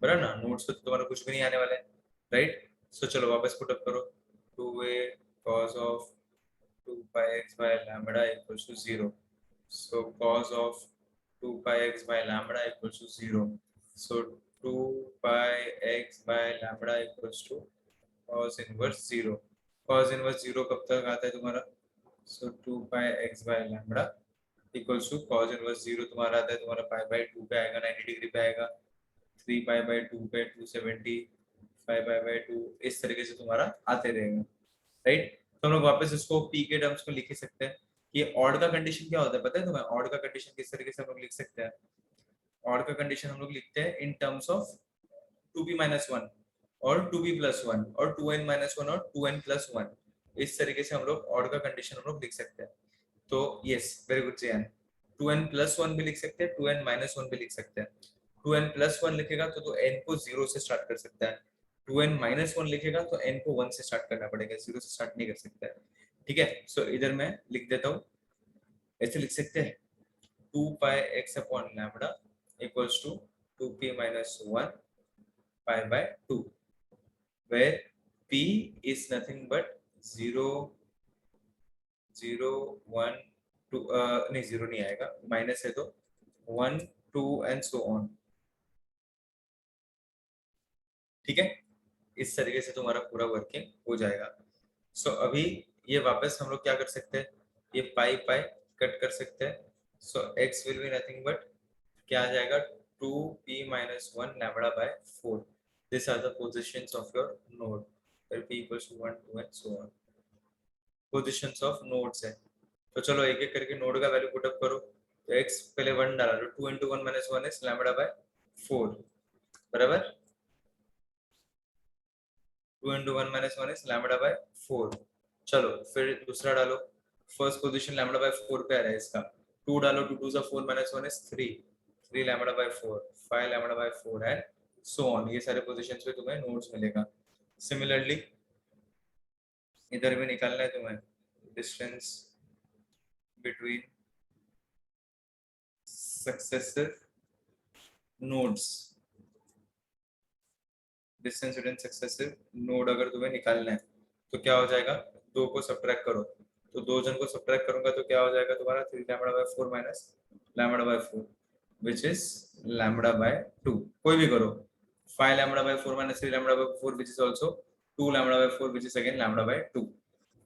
बराबर ना। नोड्स पे तो तुम्हारा कुछ भी नहीं आने वाला है, राइट। सो चलो वापस पुटअप करो, 2a cos of 2 pi x by lambda equals to 0. So cos of 2 pi x by lambda equals to 0. So 2 pi x by lambda equals to cos inverse 0. Cos inverse 0 कब तक आता है तुम्हारा, so 2 pi x by lambda equals to cos inverse 0 तुम्हारा आता है, तुम्हारा pi by 2 पे आएगा, 90 डिग्री पे आएगा, 3 pi by 2 पे 270, 5 pi by 2, इस तरीके से तुम्हारा आते रहेगा, राइट। तो हम लोग वापस इसको p के टर्म्स में लिख ही सकते हैं कि ऑड का कंडीशन क्या होता है पता है तुम्हें, ऑड का कंडीशन किस तरीके से हम लोग लिख सकते हैं। ऑड का कंडीशन हम लोग लिखते हैं इन टर्म्स ऑफ 2p-1 और 2p+1 और 2n-1 और 2n+1, इस तरीके से हम लोग ऑड का कंडीशन हम लोग लिख सकते हैं। तो yes very good Jain, 2n+1 भी लिख सकते हैं, 2n-1 भी लिख सकते हैं। 2n+1 लिखेगा तो n को 0 से स्टार्ट कर सकता है, 2n-1 लिखेगा तो n को 1 से स्टार्ट करना पड़ेगा, 0 से स्टार्ट नहीं कर सकता है, ठीक है। सो इधर मैं लिख देता हूँ, ऐसे लिख सकते हैं 2 pi x upon lambda equals to 2p-1 pi by 2, where p is nothing but 0, 0, 1, 2, नहीं 0 नहीं आएगा, माइनस है तो 1, 2 एंड सो ऑन, ठीक है। इस तरीके से तुम्हारा पूरा वर्किंग हो जाएगा। सो अभी ये वापस हम लोग क्या कर सकते हैं, ये पाई पाई कट कर सकते हैं। सो x will be nothing but क्या आ जाएगा, 2p-1 lambda by 4. These are the positions of your node, where p equals to 1, 2 and so on. Positions of nodes है, तो चलो एक एक करके नोड का वैल्यू पुटअप करो। तो x पहले 1 डाला तो 2 into 1 minus 1 is lambda by 4, बराबर। 2 into 1 minus 1 is lambda by 4। चलो फिर दूसरा डालो, फर्स्ट पोजीशन lambda by 4 पे आ रहा है इसका, 2 डालो, 2 2 4 minus 1 is 3, 3 lambda by 4, 5 lambda by 4 and so on। ये सारे पोजीशंस पे तुम्हें नोड्स मिलेगा। सिमिलरली इधर भी निकालना है तुम्हें, distance between successive nodes, distance between successive node अगर तुम्हें निकालना है तो क्या हो जाएगा, 2 को सब्ट्रैक्ट करो, तो 2 जन को सब्ट्रैक्ट करूंगा तो क्या हो जाएगा तुम्हारा 3 lambda by 4 minus lambda by 4 which is lambda by 2, कोई भी करो, 5 lambda by 4 minus 3 lambda by 4 which is also 2 lambda by 4 which is again lambda by 2।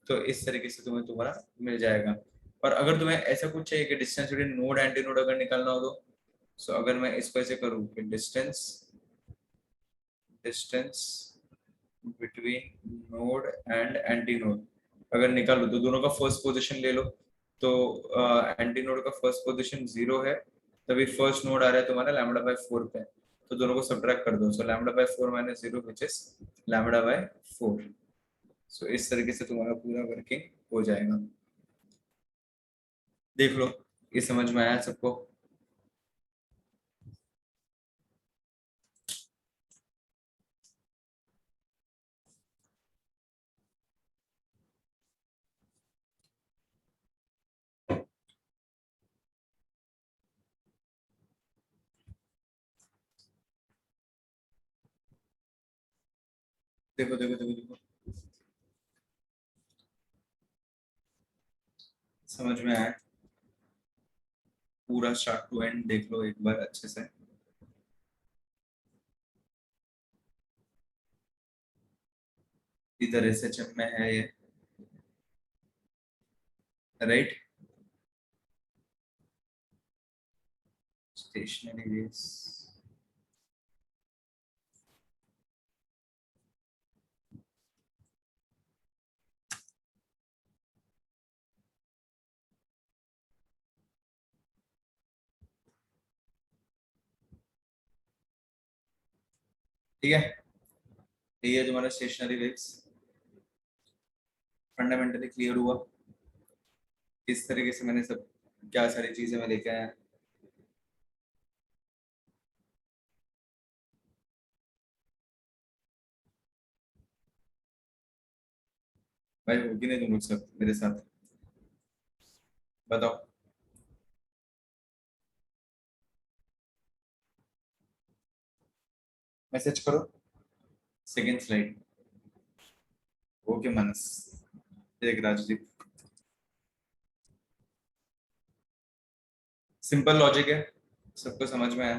तो इस तरीके से तुम्हें तुम्हारा मिल जाएगा। और अगर तुम्हें ऐसा कुछ चाहिए कि distance between node anti node अगर निकालना हो तो सो अगर मैं इसको ऐसे करूँ कि distance between node and anti node अगर निकालो तो दोनों का फर्स्ट पोजीशन ले लो, तो एंटी नोड का फर्स्ट पोजीशन 0 है, तभी फर्स्ट नोड आ रहा है तुम्हारा लैम्बडा बाय 4 पे, तो दोनों को सब्ट्रैक्ट कर दो, so lambda by 4 minus 0 which is lambda by 4। So इस तरीके से तुम्हारा पूरा वर्किंग हो जाएगा। देख लो ये समझ में आया सबको। देखो देखो देखो देखो समझ में आया, पूरा स्टार्ट टू एंड देख लो एक बार अच्छे से। इधर एसएचएम में है ये, राइट, स्टेशनरी वेव्स। ठीक है, ये है तुम्हारा स्टेशनरी वेव्स, फंडामेंटली क्लियर हुआ किस तरीके से मैंने सब क्या सारी चीजें मैं लेके आया। भाई होगी नहीं तुम लोग सब मेरे साथ? बताओ। मैसेज करो। Second slide. ओके मानस। देख राजदीप, सिंपल लॉजिक है, सबको समझ में आया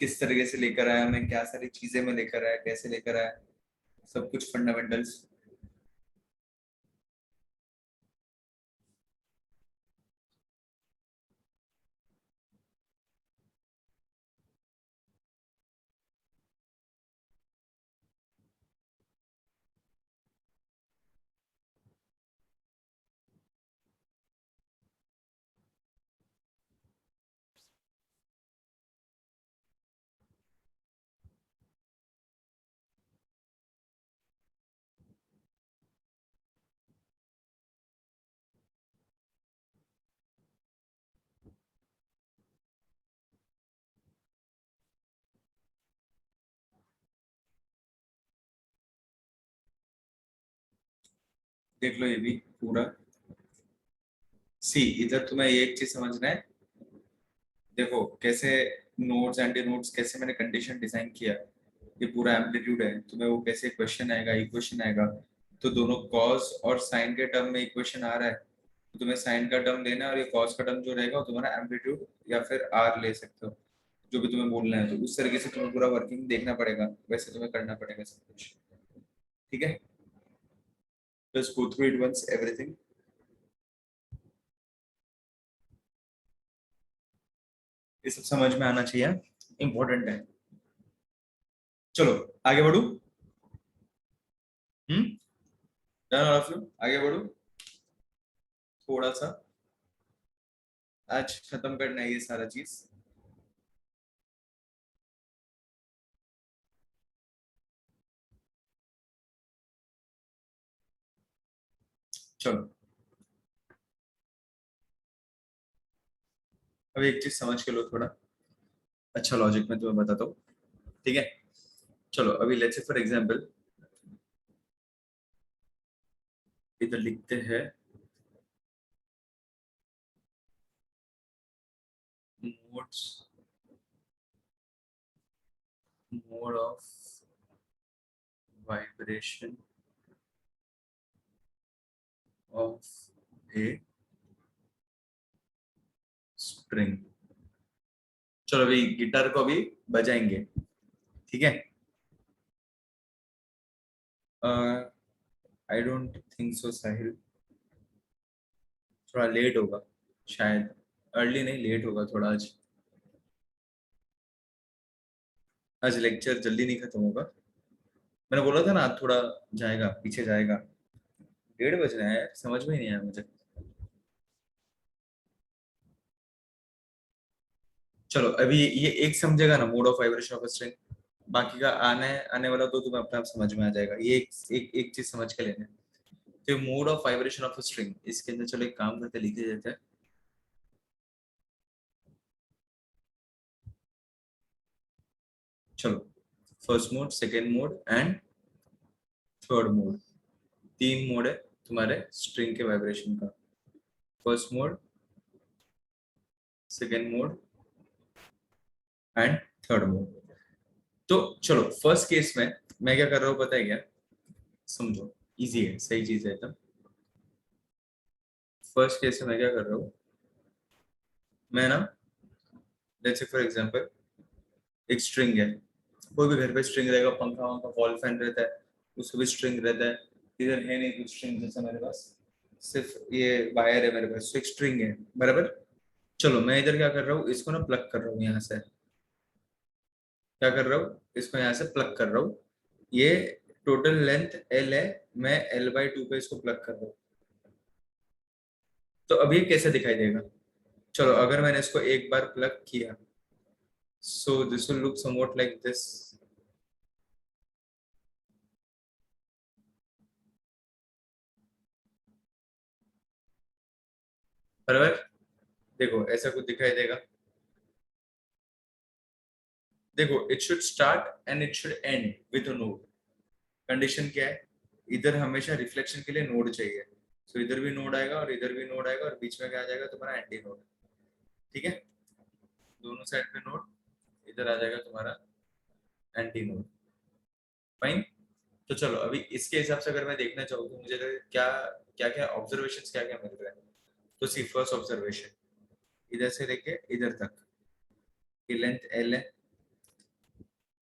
किस तरीके से लेकर आया मैं, क्या सारी चीजें मैं लेकर आया, कैसे लेकर आया, सब कुछ फंडामेंटल्स। देख लो ये भी पूरा। सी, इधर तुम्हें ये एक चीज समझना है। देखो कैसे नोड्स एंटी नोड्स, कैसे मैंने कंडीशन डिजाइन किया। ये पूरा एम्पलीट्यूड है, तुम्हें वो कैसे क्वेश्चन आएगा, इक्वेशन आएगा। तो दोनों कॉस और साइन के टर्म में इक्वेशन आ रहा है, तो तुम्हें साइन का टर्म लेना है, और ये कॉस का टर्म जो रहेगा वो तुम्हारा एम्पलीट्यूड या फिर आर ले सकते हो, जो भी तुम्हें बोलना है। तो उस तरीके से तुम्हें पूरा वर्किंग देखना पड़ेगा, वैसे तुम्हें करना पड़ेगा सब कुछ। ठीक है, just go through it once everything. ये सब समझ में आना चाहिए, इंपॉर्टेंट है। चलो आगे बढ़ू। हम्म, डन ऑल ऑफ यू, आगे बढ़ू। थोड़ा सा आज खत्म करना है ये सारा चीज। चलो अब एक चीज समझ के लो थोड़ा, अच्छा लॉजिक में तुम्हें बताता हूँ। ठीक है, चलो अभी लेट्स से फॉर एग्जांपल इधर लिखते हैं modes, mode of vibration of a string. चलो अभी गिटार को अभी बजाएंगे। ठीक है, आई डोंट थिंक सो साहिल, थोड़ा लेट होगा शायद। अर्ली नहीं, लेट होगा थोड़ा आज। आज लेक्चर जल्दी नहीं खत्म होगा। मैंने बोला था ना आज थोड़ा जाएगा, पीछे जाएगा। 1:30 बज रहे हैं, समझ में ही नहीं आया मुझे। चलो अभी ये एक समझेगा ना, mode of vibration of string. बाकी का आने वाला तो तुम्हें अपने आप समझ में आ जाएगा। ये एक चीज समझ के लेना है। तो mode of vibration of string, इसके अंदर चलो एक काम करते, लिख देते हैं। चलो first mode, second mode and third mode, तीन मोड है तुम्हारे स्ट्रिंग के वाइब्रेशन का। First mode, second mode and third mode. तो चलो फर्स्ट केस में मैं क्या कर रहा हूँ पता है क्या? समझो, इजी है, सही चीज है एकदम। फर्स्ट केस में मैं क्या कर रहा हूँ, मैं ना लेट्स से फॉर एग्जांपल एक स्ट्रिंग है, कोई भी घर पे स्ट्रिंग रहेगा, पंखा वंखा वॉल फैन रहता है, उसको भी स्ट्रिंग रहता है। इधर है नहीं कुछ स्ट्रिंग जैसा मेरे पास, सिर्फ ये वायर है मेरे पास, तो एक स्ट्रिंग है बराबर। चलो मैं इधर क्या कर रहा हूँ, इसको ना प्लग कर रहा हूँ यहाँ से। क्या कर रहा हूँ, इसको यहाँ से प्लग कर रहा हूँ। ये टोटल लेंथ एल है, मैं L/2 पे इसको प्लग कर रहा हूँ। तो अब ये कैसे दिखाई देगा? चलो अगर मैंने इसको एक बार प्लग किया, so this will look somewhat like this. बराबर, देखो ऐसा कुछ दिखाई देगा। देखो it should start and it should end with a node. Condition क्या है, इधर हमेशा रिफ्लेक्शन के लिए नोड चाहिए, सो इधर भी नोड आएगा और इधर भी नोड आएगा और बीच में क्या आ जाएगा तुम्हारा एंटी नोड, ठीक है, दोनों साइड पे नोड, इधर आ जाएगा तुम्हारा एंटी नोड, फाइन। तो चलो अभी इसके हिसाब से अगर मैं देखना चाहूँ तो मुझे क्या क्या क्या ऑब्जर्वेशन क्या क्या मिल रहा है। तो सी फर्स्ट ऑब्जर्वेशन, इधर से लेके इधर तक ये लेंथ एल है,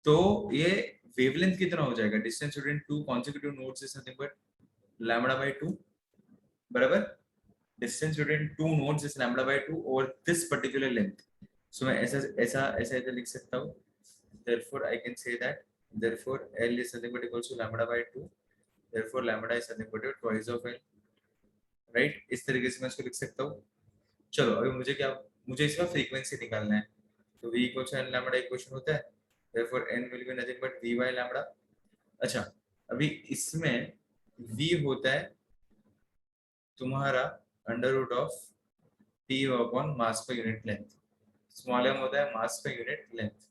तो ये वेवलेंथ कितना हो जाएगा, distance between two consecutive nodes is nothing but lambda by 2, बराबर, distance between two nodes is lambda by 2 over this particular length. So मैं ऐसा ऐसा ऐसा इधर लिख सकता हूँ, therefore I can say that therefore L is nothing but equals to lambda by 2, therefore lambda is nothing but twice of L, right, इस तरीके से मैं इसको लिख सकता हूँ। चलो अभी मुझे क्या, मुझे इसका फ्रीक्वेंसी निकालना है, तो v equal to n lambda equation होता है, therefore n will be nothing but v by lambda। अच्छा, अभी इसमें v होता है तुम्हारा under root of p upon mass per unit length, small m होता है मास पर यूनिट लेंथ,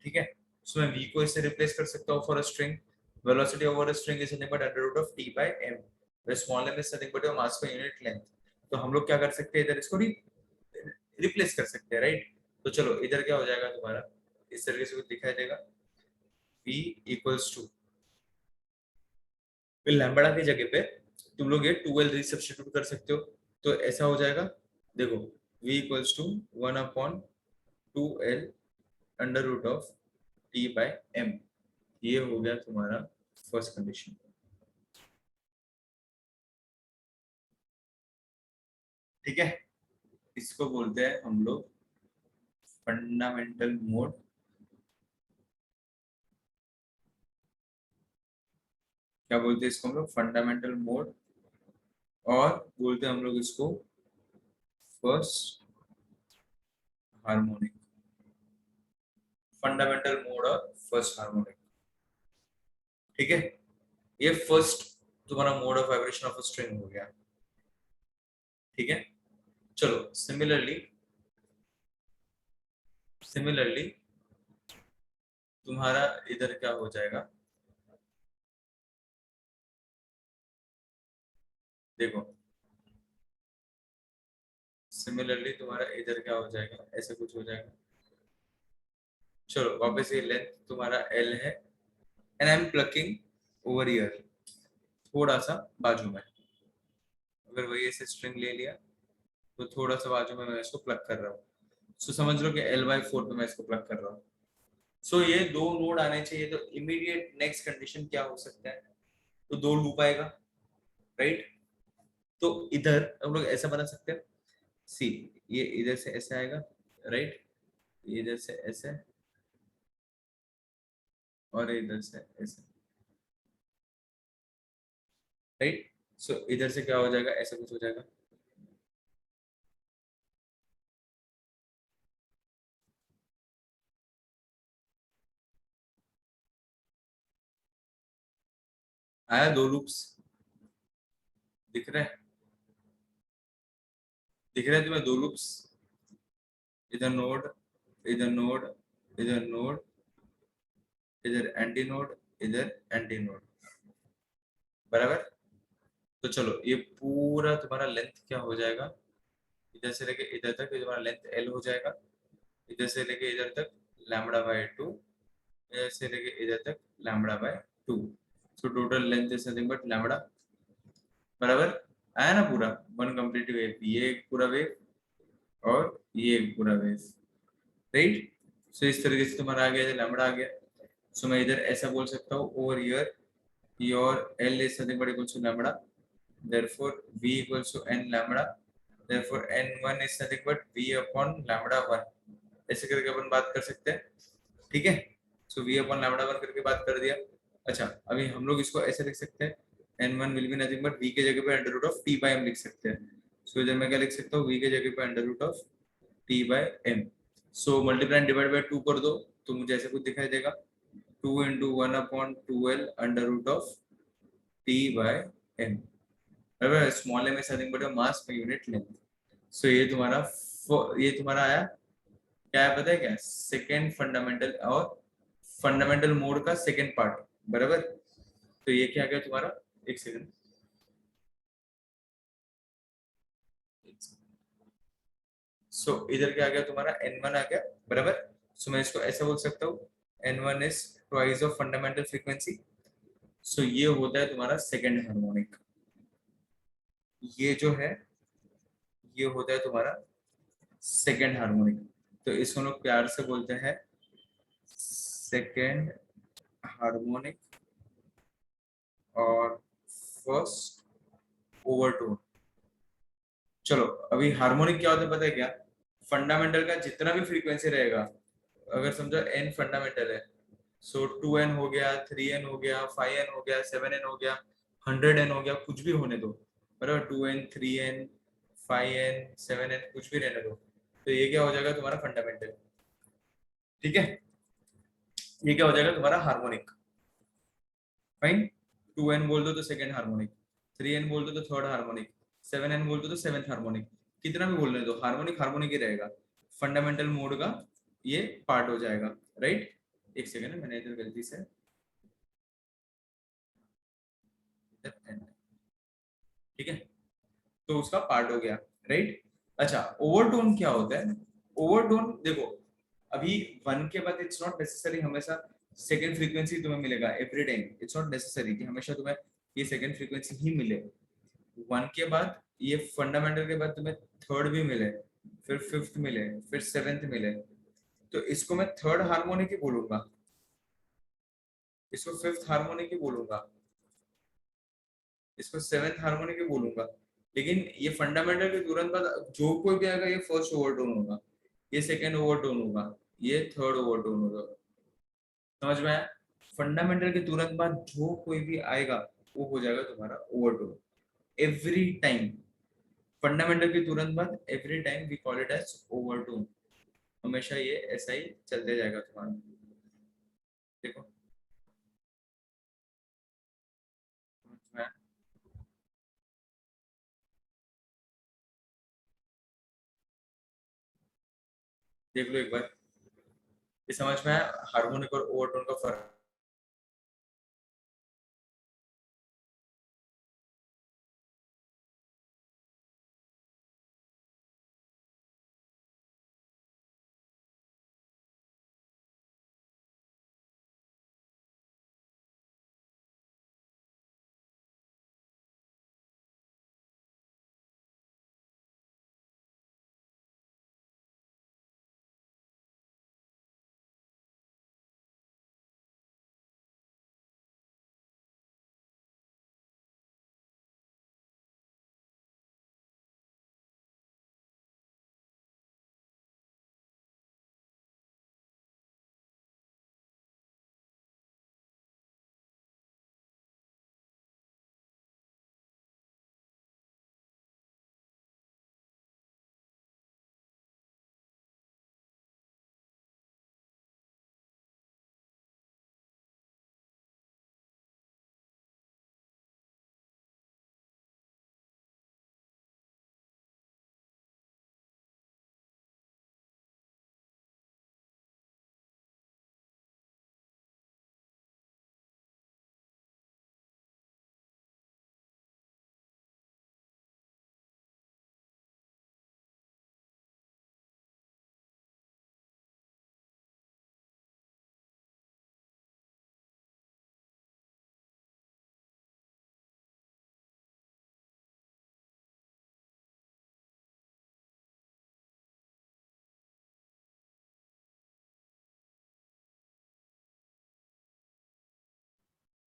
ठीक है। सो मैं v को इससे रिप्लेस कर सकता हूँ for a string, velocity over a string is nothing but under root of t by m, where small m is nothing but your mass per unit length। तो हम लोग क्या कर सकते हैं, इधर इसको रिप्लेस कर सकते हैं, राइट। तो चलो इधर क्या हो जाएगा तुम्हारा, इस तरीके से कुछ दिखाई देगा, v इक्वल्स टू, फिर लैम्बडा की जगह पे तुम लोग ये 2l रिसब्स्टिट्यूट कर सकते हो, तो ऐसा हो जाएगा, देखो v equals to 1 upon 2l under root of t by m, ये हो गया तुम्हारा फर्स्ट कंडीशन, ठीक है। इसको बोलते हैं हम लोग फंडामेंटल मोड, क्या बोलते हैं इसको हम लोग, फंडामेंटल मोड, और बोलते हैं हम लोग इसको फर्स्ट हार्मोनिक, फंडामेंटल मोड और फर्स्ट हार्मोनिक, ठीक है। ये फर्स्ट तुम्हारा mode of vibration of a string हो गया, ठीक है। चलो सिमिलरली सिमिलरली तुम्हारा इधर क्या हो जाएगा, देखो सिमिलरली तुम्हारा इधर क्या हो जाएगा, ऐसे कुछ हो जाएगा। चलो वापस ये लेंथ तुम्हारा L है, and I am plucking over year, थोड़ा सा बाजू में, अगर वही ऐसे स्ट्रिंग ले लिया तो थोड़ा सा बाजू में मैं इसको प्लग कर रहा हूँ, सो समझ लो कि L/4 पे मैं इसको प्लग कर रहा हूँ। सो ये दो नोड आने चाहिए, तो इमीडिएट नेक्स्ट कंडीशन क्या हो सकता है, तो दो लूप आएगा, राइट। तो इधर हम लोग ऐसा बना सकते हैं, सी ये इधर से ऐसे आएगा, राइट, इधर से ऐसे और इधर से ऐसे, राइट। सो इधर से क्या हो जाएगा, ऐसा कुछ हो जाएगा, आया दो लूप्स, दिख रहे हैं, दिख रहे हैं तुम्हें दो लूप्स, इधर नोड, इधर नोड, इधर नोड, इधर एंटी नोड, इधर एंटी नोड, बराबर। तो चलो ये पूरा तुम्हारा लेंथ क्या हो जाएगा, इधर से लेके इधर तक ये तुम्हारा लेंथ L हो जाएगा, इधर से लेके इधर तक लैम्बडा बाय 2, इधर से लेके इधर तक lambda by 2, so total length is nothing but lambda, बराबर। आया ना पूरा वन कंप्लीट वेव, ये एक पूरा वेव और ये एक पूरा वेव, राइट। सो इस तरीके से तुम्हारा आ गया, लैम्बडा आ गया। सो मैं इधर ऐसा बोल सकता हूँ over here your L is nothing but equals to lambda, therefore V equals to n lambda, therefore n1 is nothing but V upon lambda 1, ऐसे करके अपन बात कर सकते हैं, ठीक है। सो V upon lambda 1 करके बात कर दिया। अच्छा अभी हम लोग इसको ऐसे लिख सकते हैं, n1 will be nothing but V के जगह पे under root of t by m लिख सकते हैं। सो इधर मैं क्या लिख सकता हूँ, V के जगह पे under root of t by m, so multiply divide by 2 कर दो तो मुझे ऐसे कुछ दिखाई देगा, 2 into 1 upon 2l under root of t by m, बराबर, small m is nothing but your mass per unit length. सो ये तुम्हारा आया, क्या है पता है क्या, सेकेंड फंडामेंटल और फंडामेंटल मोड का सेकेंड पार्ट, बराबर। तो ये क्या आ गया तुम्हारा, एक सेकंड, सो इधर क्या आ गया तुम्हारा, N1 आ गया, बराबर। सो मैं इसको ऐसा बोल सकता हूँ, N1 is twice of fundamental frequency. So ये होता है तुम्हारा सेकंड हार्मोनिक। ये जो है ये होता है तुम्हारा सेकंड हार्मोनिक। तो इसको लोग प्यार से बोलते हैं सेकंड हार्मोनिक और फर्स्ट ओवरटोन। चलो अभी हार्मोनिक क्या होता है पता है क्या, फंडामेंटल का जितना भी फ्रीक्वेंसी रहेगा, अगर समझो एन फंडामेंटल है, सो 2n हो गया, 3n हो गया, 5n हो गया, 7n हो गया, 100n हो गया, कुछ भी होने दो, बराबर। 2n 3n 5n 7n कुछ भी रहने दो, तो ये क्या हो जाएगा तुम्हारा फंडामेंटल। ठीक है, ये क्या हो जाएगा तुम्हारा हार्मोनिक। फाइन। 2n बोल दो तो सेकंड हार्मोनिक, 3n बोल दो तो थर्ड हार्मोनिक, 7n बोल दो तो सेवेंथ हार्मोनिक, कितना भी बोलने दो, हार्मोनिक हार्मोनिक ही रहेगा, फंडामेंटल मोड का ये पार्ट हो जाएगा, राइट। एक सेकंड, मैंने इधर गलती से ठीक है, तो उसका पार्ट हो गया, राइट। अच्छा, ओवरटोन क्या होता है, ओवरटोन देखो, अभी वन के बाद इट्स नॉट नेसेसरी हमेशा सेकंड फ्रीक्वेंसी तुम्हें मिलेगा every time, it's not necessary कि हमेशा तुम्हें ये सेकंड फ्रीक्वेंसी ही मिले। वन के बाद ये फंडामेंटल के बाद तुम्हें थर्ड भी मिले, फिर फिफ्थ मिले, फिर सेवेंथ मिले, तो इसको मैं थर्ड हार्मोनिक ही बोलूंगा, इसको फिफ्थ हार्मोनिक ही बोलूंगा, इसको सेवेंथ हार्मोनिक ही बोलूंगा। लेकिन ये फंडामेंटल के तुरंत बाद जो कोई भी आएगा, ये फर्स्ट ओवरटोन होगा, ये सेकंड ओवरटोन होगा, ये थर्ड ओवरटोन होगा। समझ में आया, फंडामेंटल के तुरंत बाद जो कोई भी आएगा वो हो जाएगा तुम्हारा ओवरटोन एवरी टाइम। फंडामेंटल के तुरंत बाद every time we call it as overtone, हमेशा ये ऐसा ही चलते जाएगा तुम्हारा। देखो, समझ में आया? देख लो एक बार, ये समझ में आया हार्मोनिक और ओवरटोन का फर्क।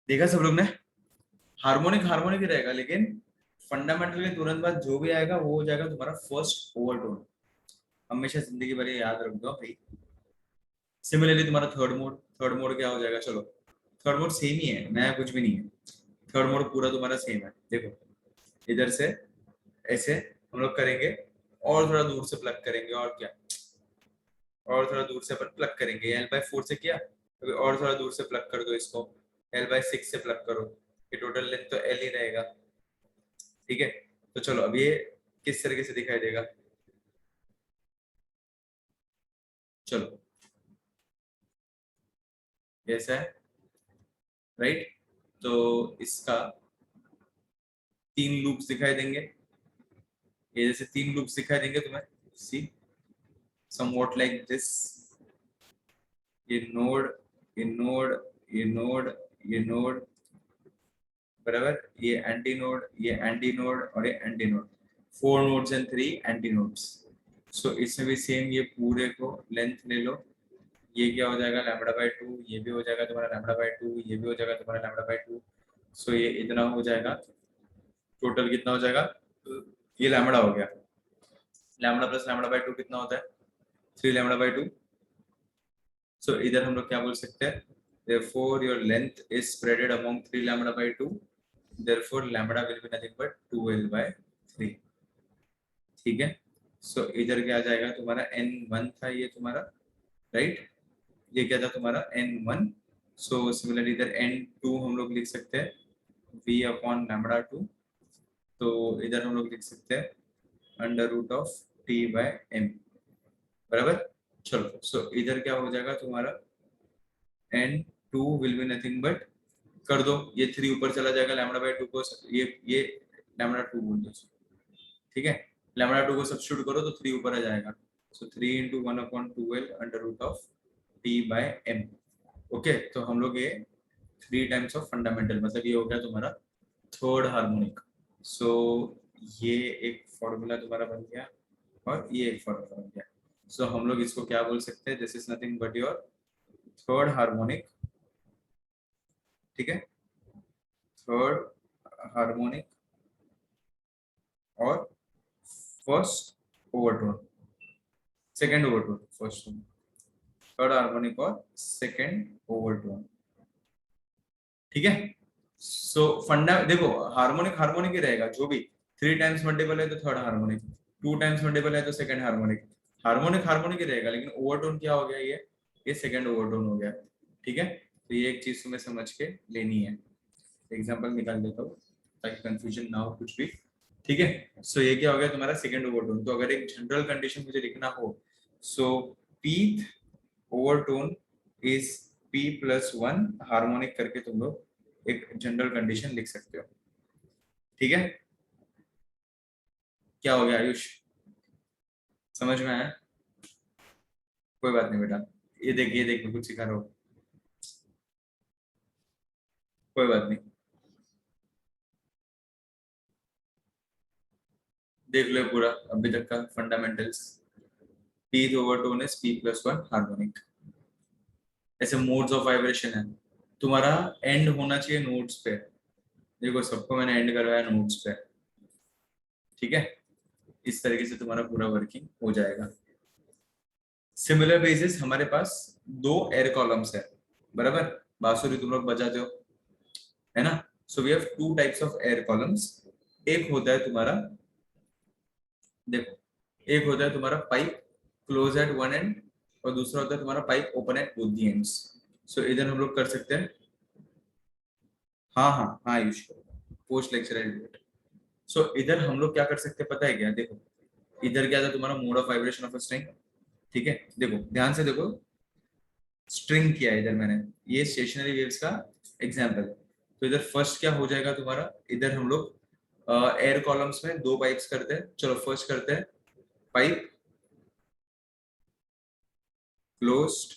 देखा सब लोग ने, हार्मोनिक हार्मोनिक ही रहेगा, लेकिन फंडामेंटल के तुरंत बाद जो भी आएगा वो हो जाएगा तुम्हारा फर्स्ट ओवरटोन, हमेशा जिंदगी भर ये याद रख दो भाई। सिमिलरली तुम्हारा थर्ड मोड, थर्ड मोड क्या हो जाएगा, चलो थर्ड मोड सेम ही है, नया कुछ भी नहीं है, थर्ड मोड पूरा तुम्हारा सेम है। देखो, इधर से ऐसे हम लोग करेंगे, और थोड़ा दूर से प्लग करेंगे, और क्या, और थोड़ा दूर से अपन प्लग करेंगे, L/4 से किया, अभी और थोड़ा दूर से प्लग कर दो इसको, L/6 से प्लग करो, ये टोटल लेंथ तो L ही रहेगा। ठीक है, तो चलो अब ये किस तरीके से दिखाई देगा, चलो ये ऐसा है, राइट। तो इसका 3 लूप्स दिखाई देंगे, ये जैसे 3 लूप्स दिखाई देंगे तुम्हें, सी समवॉट लाइक दिस, ये नोड, ये नोड, ये नोड, ये नोड, बराबर, ये एंटी नोड, ये एंटी नोड और ये anti node, 4 nodes and 3 anti nodes. So इसमें भी सेम, ये पूरे को लेंथ ले लो, ये क्या हो जाएगा लैम्बडा बाय 2, ये भी हो जाएगा तुम्हारा लैम्बडा बाय 2, ये भी हो जाएगा तुम्हारा लैम्बडा बाय 2। सो ये इतना हो जाएगा, टोटल कितना हो जाएगा, ये लैम्बडा हो गया, लैम्बडा प्लस लैम्बडा बाय 2 कितना होता है 3 लैम्बडा बाय 2। सो इधर हम लोग क्या बोल सकते हैं, therefore your length is spreaded among 3 lambda by 2, therefore lambda will be nothing but 2l by 3, ठीक है। सो इधर क्या आ जाएगा तुम्हारा n1 था ये तुम्हारा, राइट, ये क्या था तुम्हारा n1। सो सिमिलरली इधर n2 हम लोग लिख सकते हैं v अपॉन लैम्बडा 2, तो इधर हम लोग लिख सकते हैं under root of t by m, बराबर। चलो सो इधर क्या हो जाएगा तुम्हारा n2 will be nothing but, कर दो ये 3 ऊपर चला जाएगा, लैम्बडा बाय 2 को ये लैम्बडा 2 बोल दो, ठीक है, लैम्बडा 2 को सब्स्टिट्यूट करो तो 3 ऊपर आ जाएगा। So 3 into 1 upon 2l under root of t by m। Okay, तो हम लोग ये 3 टाइम्स ऑफ फंडामेंटल, मतलब ये हो गया तुम्हारा थर्ड हार्मोनिक। सो ये एक फॉर्मूला तुम्हारा बन गया और ये एक फॉर्मूला बन गया। सो हम लोग इसको क्या बोल सकते हैं, this is nothing but your third harmonic, ठीक है, थर्ड हार्मोनिक और first overtone, second overtone, first third harmonic और सेकंड ओवरटोन, ठीक है। सो फंडा देखो, हार्मोनिक हार्मोनिक ही रहेगा, जो भी 3 टाइम्स मल्टीपल है तो थर्ड हार्मोनिक, 2 टाइम्स मल्टीपल है तो सेकंड हार्मोनिक, हार्मोनिक हार्मोनिक ही रहेगा, लेकिन ओवरटोन क्या हो गया, ये सेकंड ओवरटोन हो गया, ठीक है। तो ये एक चीज तुम्हें समझ के लेनी है, एग्जांपल निकाल देता हूँ ताकि कंफ्यूजन ना हो कुछ भी, ठीक है। सो ये क्या हो गया तुम्हारा सेकंड ओवरटोन। तो अगर एक जनरल कंडीशन मुझे लिखना हो, so pth overtone is p+1 harmonic करके तुम लोग एक जनरल कंडीशन लिख सकते हो, ठीक है। क्या हो गया आयुष, समझ में आया? कोई बात नहीं बेटा, ये देख मैं कुछ सिखा रहा हूँ, कोई बात नहीं, देख लो पूरा अभी तक का fundamentals. p overtone is p+1 harmonic, ऐसे मोड्स ऑफ वाइब्रेशन है, तुम्हारा एंड होना चाहिए नोट्स पे, देखो सबको मैंने एंड करवाया नोट्स पे, ठीक है। इस तरीके से तुम्हारा पूरा वर्किंग हो जाएगा। सिमिलर बेसिस हमारे पास 2 एयर कॉलम्स है, बराबर, बांसुरी तुम लोग बजाते हो, है ना। So we have 2 types of air columns, एक होता है तुम्हारा, देखो, एक होता है तुम्हारा pipe close at one end और दूसरा होता है तुम्हारा pipe open at both the ends. So इधर हम लोग कर सकते हैं, हाँ हाँ हाँ Ayush, post lecture edit. So इधर हम लोग क्या कर सकते हैं पता है क्या, देखो इधर क्या था तुम्हारा mode of vibration of string, ठीक है, देखो ध्यान से देखो, स्ट्रिंग किया है इधर मैंने, ये स्टेशनरी वेव्स का एग्जांपल। तो इधर फर्स्ट क्या हो जाएगा तुम्हारा, इधर हम लोग एयर कॉलम्स में 2 पाइप्स करते हैं, चलो फर्स्ट करते हैं pipe closed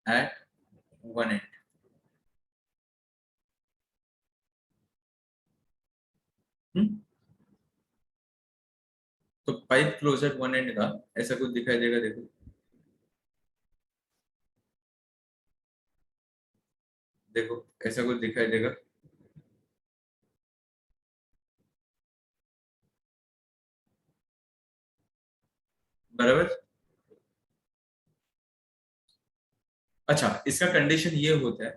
at one end, तो pipe close at one end का ऐसा कुछ दिखाई देगा, देखो देखो ऐसा कुछ दिखाई देगा, बराबर। अच्छा, इसका कंडीशन ये होता है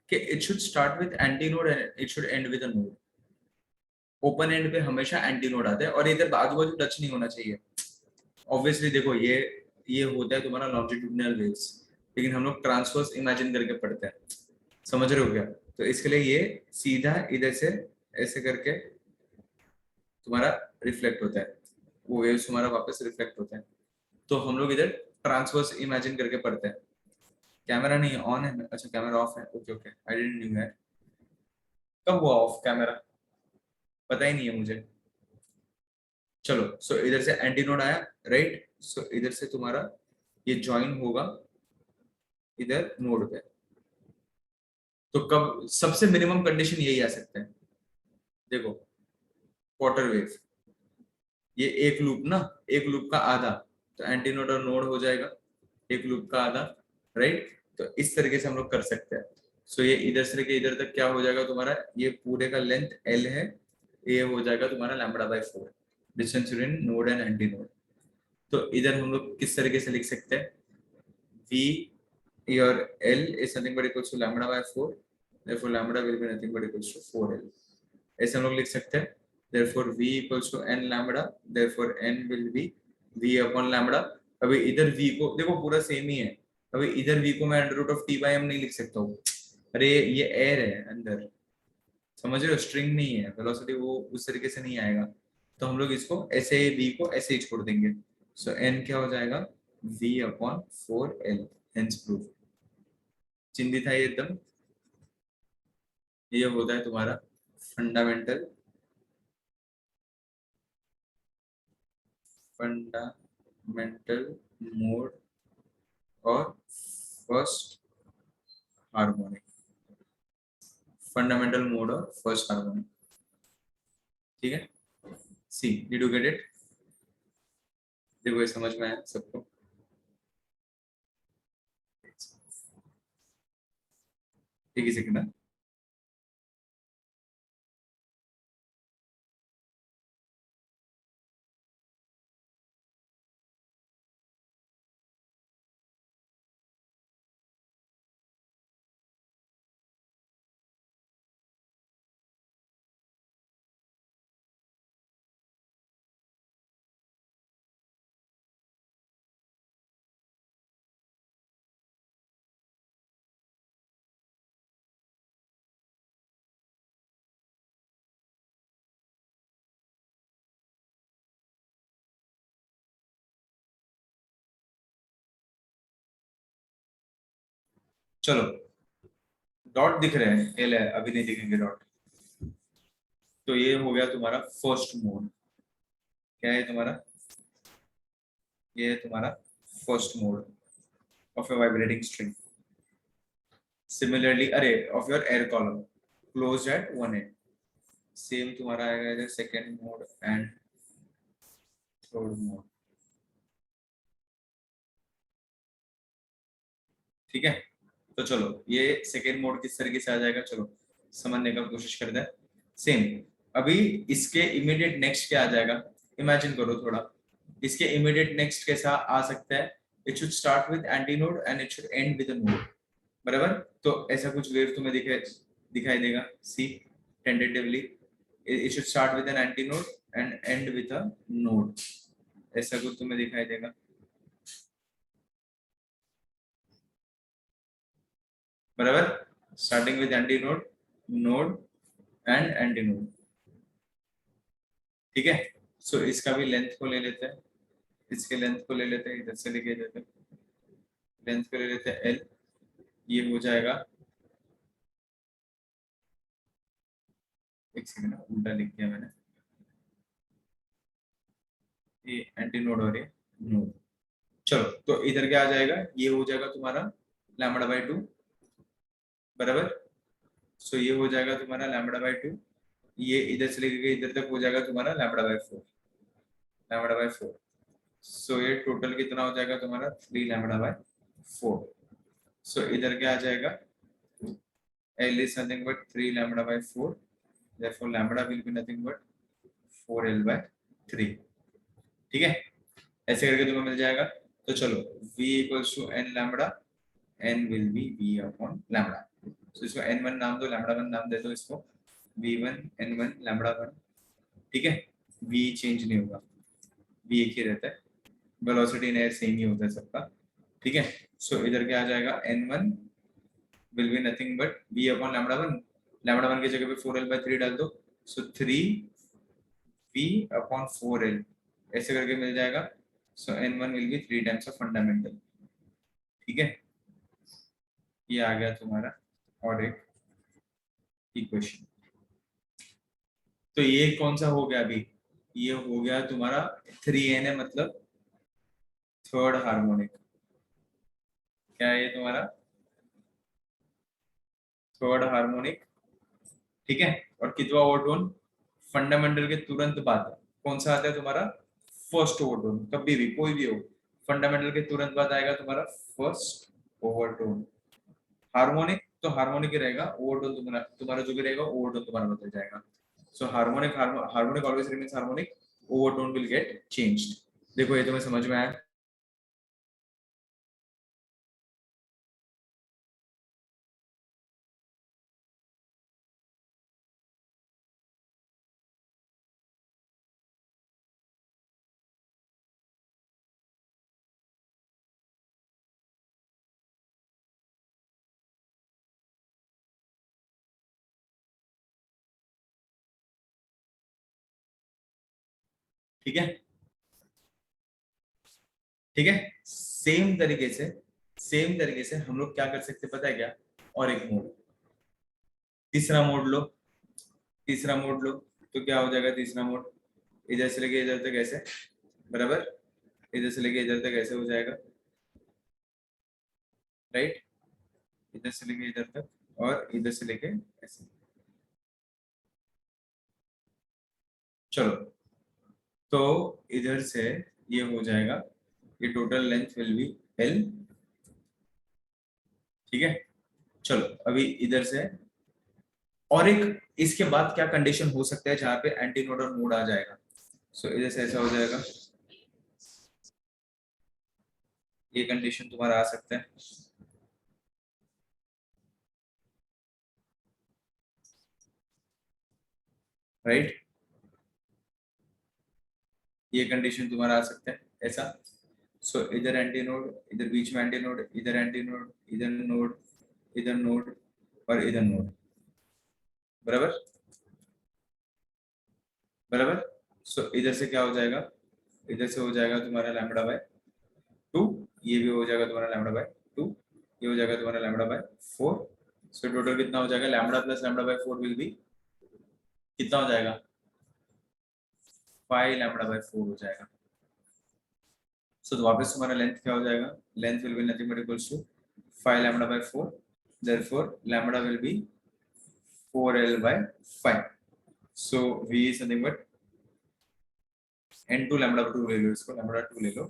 कि it should start with anti node and it should end with a node, open and पे हमेशा एंटी नोड आता है और इधर आजू बाजू टच नहीं होना चाहिए। ऑब्वियसली देखो ये होता है तुम्हारा लॉन्जिट्यूडिनल वेव्स, लेकिन हम लोग ट्रांसवर्स इमेजिन करके पढ़ते हैं, समझ रहे हो क्या। तो इसके लिए ये सीधा इधर से ऐसे करके तुम्हारा रिफ्लेक्ट होता है, वो वेव्स तुम्हारा वापस रिफ्लेक्ट होता है, तो हम लोग इधर ट्रांसवर्स इमेजिन करके पढ़ते हैं। कैमरा नहीं ऑन है, अच्छा कैमरा ऑफ है, okay okay, I didn't knew that. कब हुआ ऑफ कैमरा, पता ही नहीं है मुझे। चलो सो इधर से एंटी नोड आया, राइट। सो इधर से तुम्हारा ये ज्वाइन होगा इधर नोड पे। तो कब सबसे मिनिमम कंडीशन यही आ सकता है, देखो क्वार्टर वेव, ये एक लूप ना, एक लूप का आधा, तो एंटी नोड और नोड हो जाएगा एक लूप का आधा, राइट। तो इस तरीके से हम लोग कर सकते हैं। सो ये इधर से लेके इधर तक क्या हो जाएगा तुम्हारा, ये पूरे का लेंथ L है, ये हो जाएगा तुम्हारा λ/4 distance between node and anti node. तो इधर हम लोग किस तरीके से लिख सकते हैं, V your L is nothing but equals to λ/4, therefore lambda will be nothing but equals to 4L, ऐसे हम लोग लिख सकते हैं। therefore V equals to n lambda, therefore n will be V upon lambda। अभी इधर V को देखो पूरा सेम ही है, अभी इधर V को मैं अंडर रूट ऑफ T/m नहीं लिख सकता हूँ, अरे ये एयर है अंदर, समझ रहे हो, स्ट्रिंग नहीं है, वेलोसिटी वो उस तरीके से नहीं आएगा। तो हम लोग इसको ऐसे V को ऐसे ही छोड़ देंगे। सो n क्या हो जाएगा, V upon 4L, hence proof. चिंदी था ये एकदम। ये होता है तुम्हारा फंडामेंटल फंडामेंटल मोड और फर्स्ट हार्मोनिक, फंडामेंटल मोड और फर्स्ट हार्मोनिक, ठीक है। See did you get it, देखो ये समझ में आया सबको। एक ही सेकंड। चलो डॉट दिख रहे हैं, एल है, अभी नहीं दिखेंगे डॉट। तो ये हो गया तुम्हारा फर्स्ट मोड, क्या है तुम्हारा, ये है तुम्हारा first mode of a vibrating string. Similarly अरे of your air column closed at one end, same तुम्हारा आएगा इधर second mode and third mode, ठीक है। तो चलो ये सेकेंड मोड किस तरीके से आ जाएगा, चलो समझने का कोशिश करते हैं। सेम अभी इसके इमीडिएट नेक्स्ट क्या आ जाएगा, इमेजिन करो थोड़ा, इसके इमीडिएट नेक्स्ट कैसा आ सकता है, it should start with anti node and it should end with a node, बराबर। तो ऐसा कुछ वेव तुम्हें दिखाई देगा, see tentatively it should start with an anti node and end with a node, ऐसा कुछ तुम्हें दिखाई देगा, बराबर। Starting with anti node, node and anti node, ठीक है। सो इसका भी लेंथ को ले लेते हैं, इसके लेंथ को ले लेते हैं, इधर से लेके देते हैं, लेंथ को ले लेते हैं एल, ये हो जाएगा, एक सेकंड उल्टा लिख दिया मैंने, ये एंटी नोड और ये नोड। चलो तो इधर क्या आ जाएगा, ये हो जाएगा तुम्हारा λ/2, बराबर। सो ये हो जाएगा तुम्हारा λ/2, ये इधर से लेके इधर तक हो जाएगा तुम्हारा λ/4, λ/4। सो ये टोटल कितना हो जाएगा तुम्हारा 3λ/4। सो इधर क्या आ जाएगा, L is nothing but 3λ/4, therefore lambda will be nothing but 4L/3, ठीक है। ऐसे करके तुम्हें मिल जाएगा। तो चलो V equals to n lambda, n will be V upon lambda। तो इसको n1 नाम दो, λ1 नाम दे दो इसको, V1 n1 λ1, ठीक है। V चेंज नहीं होगा, V एक ही रहता है, वेलोसिटी इन एयर सेम ही होता है सबका, ठीक है। सो इधर क्या आ जाएगा, n1 will be nothing but V upon λ1, λ1 की जगह पे 4L/3 डाल दो, सो 3V upon 4L, ऐसे करके मिल जाएगा। सो n1 will be 3 times of fundamental, ठीक है। ये आ गया तुम्हारा और एक इक्वेशन, तो ये कौन सा हो गया अभी, ये हो गया तुम्हारा 3 है, मतलब थर्ड हार्मोनिक। क्या है ये तुम्हारा थर्ड हार्मोनिक, ठीक है। और कितवा ओवरटोन, फंडामेंटल के तुरंत बाद कौन सा आता है तुम्हारा, फर्स्ट ओवरटोन। कभी भी कोई भी हो, फंडामेंटल के तुरंत बाद आएगा तुम्हारा फर्स्ट ओवरटोन। हार्मोनिक तो हार्मोनिक ही रहेगा, ओवरटोन तुम्हारा तुम्हारा जो भी रहेगा ओवरटोन तुम्हारा बदल जाएगा। So harmonic harmonic always remains harmonic, overtone will get changed. देखो ये तुम्हें समझ में आया। ठीक है, ठीक है। सेम तरीके से हम लोग क्या कर सकते हैं पता है क्या, और एक मोड, तीसरा मोड लो, तीसरा मोड लो। तो क्या हो जाएगा तीसरा मोड, इधर से लेके इधर तक ऐसे, बराबर, इधर से लेके इधर तक ऐसे हो जाएगा, राइट, इधर से लेके इधर तक, और इधर से लेके ऐसे। चलो, तो इधर से ये हो जाएगा, ये total length will B L, ठीक है। चलो अभी इधर से, और एक इसके बाद क्या कंडीशन हो सकता है जहां पे एंटीनोडल मोड आ जाएगा। सो इधर से ऐसा हो जाएगा, ये कंडीशन तुम्हारा आ सकता है, राइट, ये कंडीशन तुम्हारा आ सकता है ऐसा। सो इधर एंटी नोड, इधर बीच में एंटी नोड, इधर एंटी नोड, इधर नोड, इधर नोड, और इधर नोड, बराबर, बराबर। सो इधर से क्या हो जाएगा, इधर से हो जाएगा तुम्हारा लैम्बडा बाय 2, ये भी हो जाएगा तुम्हारा लैम्बडा बाय 2, ये हो जाएगा तुम्हारा लैम्बडा बाय 4। सो टोटल कितना हो जाएगा, lambda plus lambda by 4 will be कितना हो जाएगा, 5 लैम्बडा बाय 4 हो जाएगा। सो तो वापस तुम्हारा लेंथ क्या हो जाएगा, length will be nothing but equals to 5 lambda by 4, therefore lambda will be 4l by 5। so v is nothing but n2 lambda 2 ले लो, इसको lambda 2 ले लो।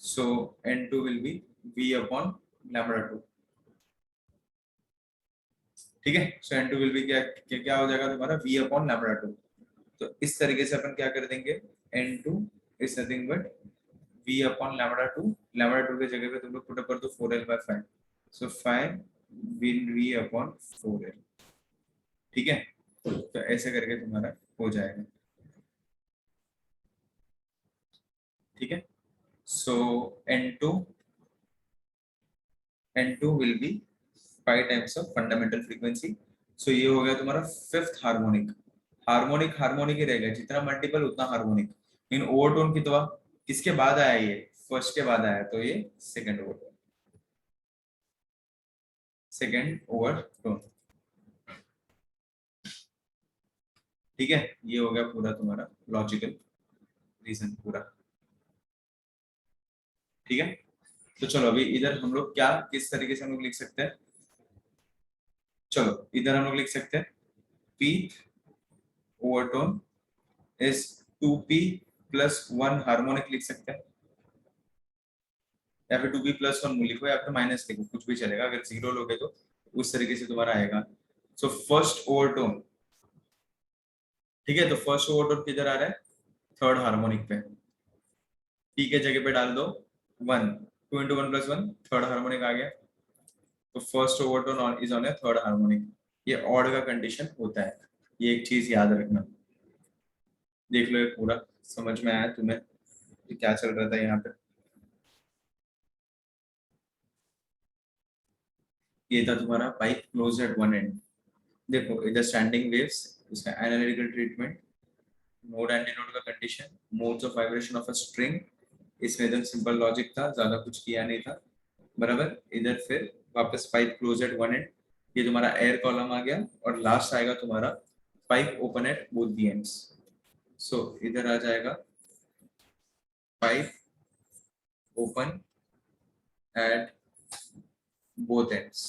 so n2 will be v upon lambda 2, ठीक है। so n2 will be क्या हो जाएगा तुम्हारा v upon lambda 2। तो इस तरीके से अपन क्या कर देंगे, n2 is nothing but v upon lambda 2, lambda 2 के जगह पे तुम लोग पुट अप कर दो 4l by 5, so 5 will v upon 4l, ठीक है। तो ऐसे करके तुम्हारा हो जाएगा, ठीक है। सो n2 n2 will be 5 times of fundamental frequency। सो ये हो गया तुम्हारा फिफ्थ हार्मोनिक। हार्मोनिक हार्मोनिक ही रहेगा, जितना मल्टीपल उतना हार्मोनिक। इन ओवरटोन की तो किसके बाद आया, ये फर्स्ट के बाद आया, तो ये सेकंड ओवरटोन, सेकंड ओवरटोन, ठीक है। ये हो गया पूरा तुम्हारा लॉजिकल रीजन पूरा, ठीक है। तो चलो अभी इधर हम लोग क्या किस तरीके से हम लोग लिख सकते हैं, चलो इधर हम लोग लिख सकते हैं p overtone is 2p plus 1 harmonic लिख सकते हैं, या फिर 2p प्लस 1 लिखो, या फिर माइनस लिखो, कुछ भी चलेगा। अगर जीरो लोगे तो उस तरीके से तुम्हारा आएगा। सो फर्स्ट ओवरटोन, ठीक है। तो फर्स्ट ओवरटोन किधर आ रहा है, थर्ड हार्मोनिक पे, p के जगह पे डाल दो 1, 2 into 1 plus 1, थर्ड हार्मोनिक आ गया। तो first overtone is on A third harmonic, ये ऑड का कंडीशन होता है, ये एक चीज याद रखना। देख लो ये पूरा समझ में आया तुम्हें कि क्या चल रहा था यहाँ पे। ये था तुम्हारा pipe close at one end. देखो इधर स्टैंडिंग वेव्स, उसका analytical treatment, node anti node का condition, modes of vibration of a string, इसमें एकदम सिंपल लॉजिक था, ज्यादा कुछ किया नहीं था, बराबर। इधर फिर वापस pipe close at one and, ये तुम्हारा एयर कॉलम आ गया, और लास्ट आएगा तुम्हारा pipe open at both the ends. So इधर आ जाएगा pipe open at both ends,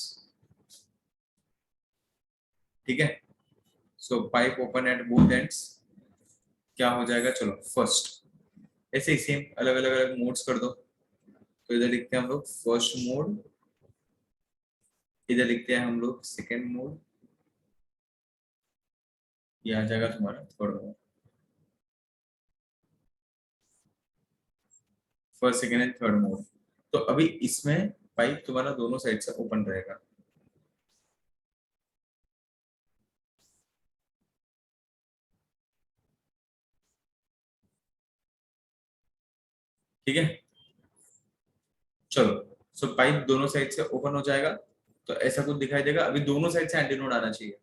ठीक है। So pipe open at both ends क्या हो जाएगा, चलो फर्स्ट, ऐसे ही सेम अलग अलग अलग मोड्स कर दो। तो इधर लिखते हैं हम लोग फर्स्ट मोड, इधर लिखते हैं हम लोग सेकेंड मोड, ये आ जाएगा तुम्हारा third mode. First second and third mode. तो अभी इसमें पाइप तुम्हारा दोनों साइड से ओपन रहेगा, ठीक है। चलो, सो पाइप दोनों साइड से ओपन हो जाएगा, तो ऐसा कुछ दिखाई देगा। अभी दोनों साइड से एंटी नोड आना चाहिए।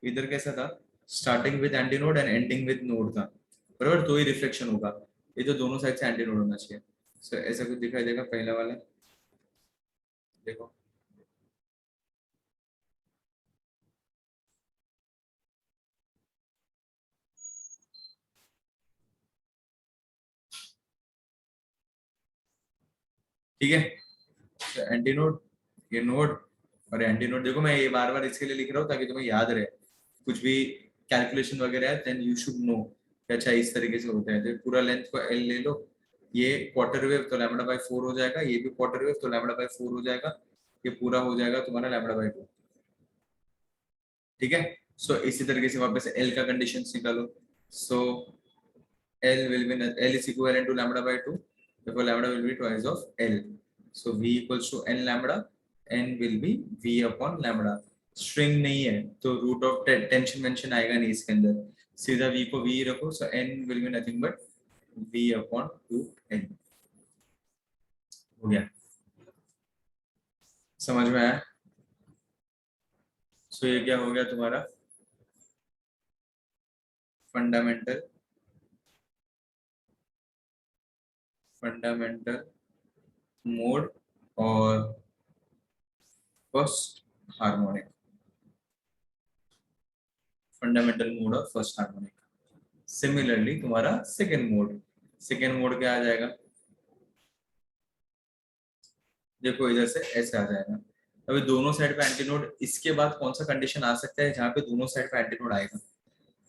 इधर कैसा था, starting with anti node and ending with node था, बराबर, तो ही रिफ्लेक्शन होगा। ये तो दोनों साइड से एंटी नोड होना चाहिए। सो ऐसा कुछ दिखाई देगा, पहला वाला देखो, ठीक है। तो एंटी नोड, ये नोड और एंटी नोड। देखो मैं ये बार बार इसके लिए लिख रहा हूँ ताकि तुम्हें याद रहे, कुछ भी कैलकुलेशन वगैरह है देन यू शुड नो। अच्छा इस तरीके से होता है। तो पूरा लेंथ को एल ले लो, ये क्वार्टर वेव तो लैम्बडा बाय 4 हो जाएगा, ये भी क्वार्टर वेव तो लैम्बडा बाय 4 हो जाएगा, ये पूरा हो जाएगा तुम्हारा लैम्बडा बाय 2, ठीक है। सो इसी तरीके से वापस एल का कंडीशन निकालो। सो L will be L is equivalent to lambda by 2. Therefore, lambda will be twice of L. So V equals to n lambda. N will be V upon lambda. String नहीं है तो रूट ऑफ टेंशन मेंशन आएगा नहीं इसके अंदर, सीधा V को V रखो। सो N will be nothing but V upon 2N। हो गया, समझ में आया। सो ये क्या हो गया तुम्हारा फंडामेंटल फंडामेंटल मोड और फर्स्ट हार्मोनिक, फंडामेंटल मोड और फर्स्ट हार्मोनिक। सिमिलरली तुम्हारा सेकेंड मोड, सेकेंड मोड क्या आ जाएगा, देखो इधर से ऐसे आ जाएगा। अभी दोनों साइड पे एंटी नोड, इसके बाद कौन सा कंडीशन आ सकता है जहाँ पे दोनों साइड पे एंटी नोड आएगा,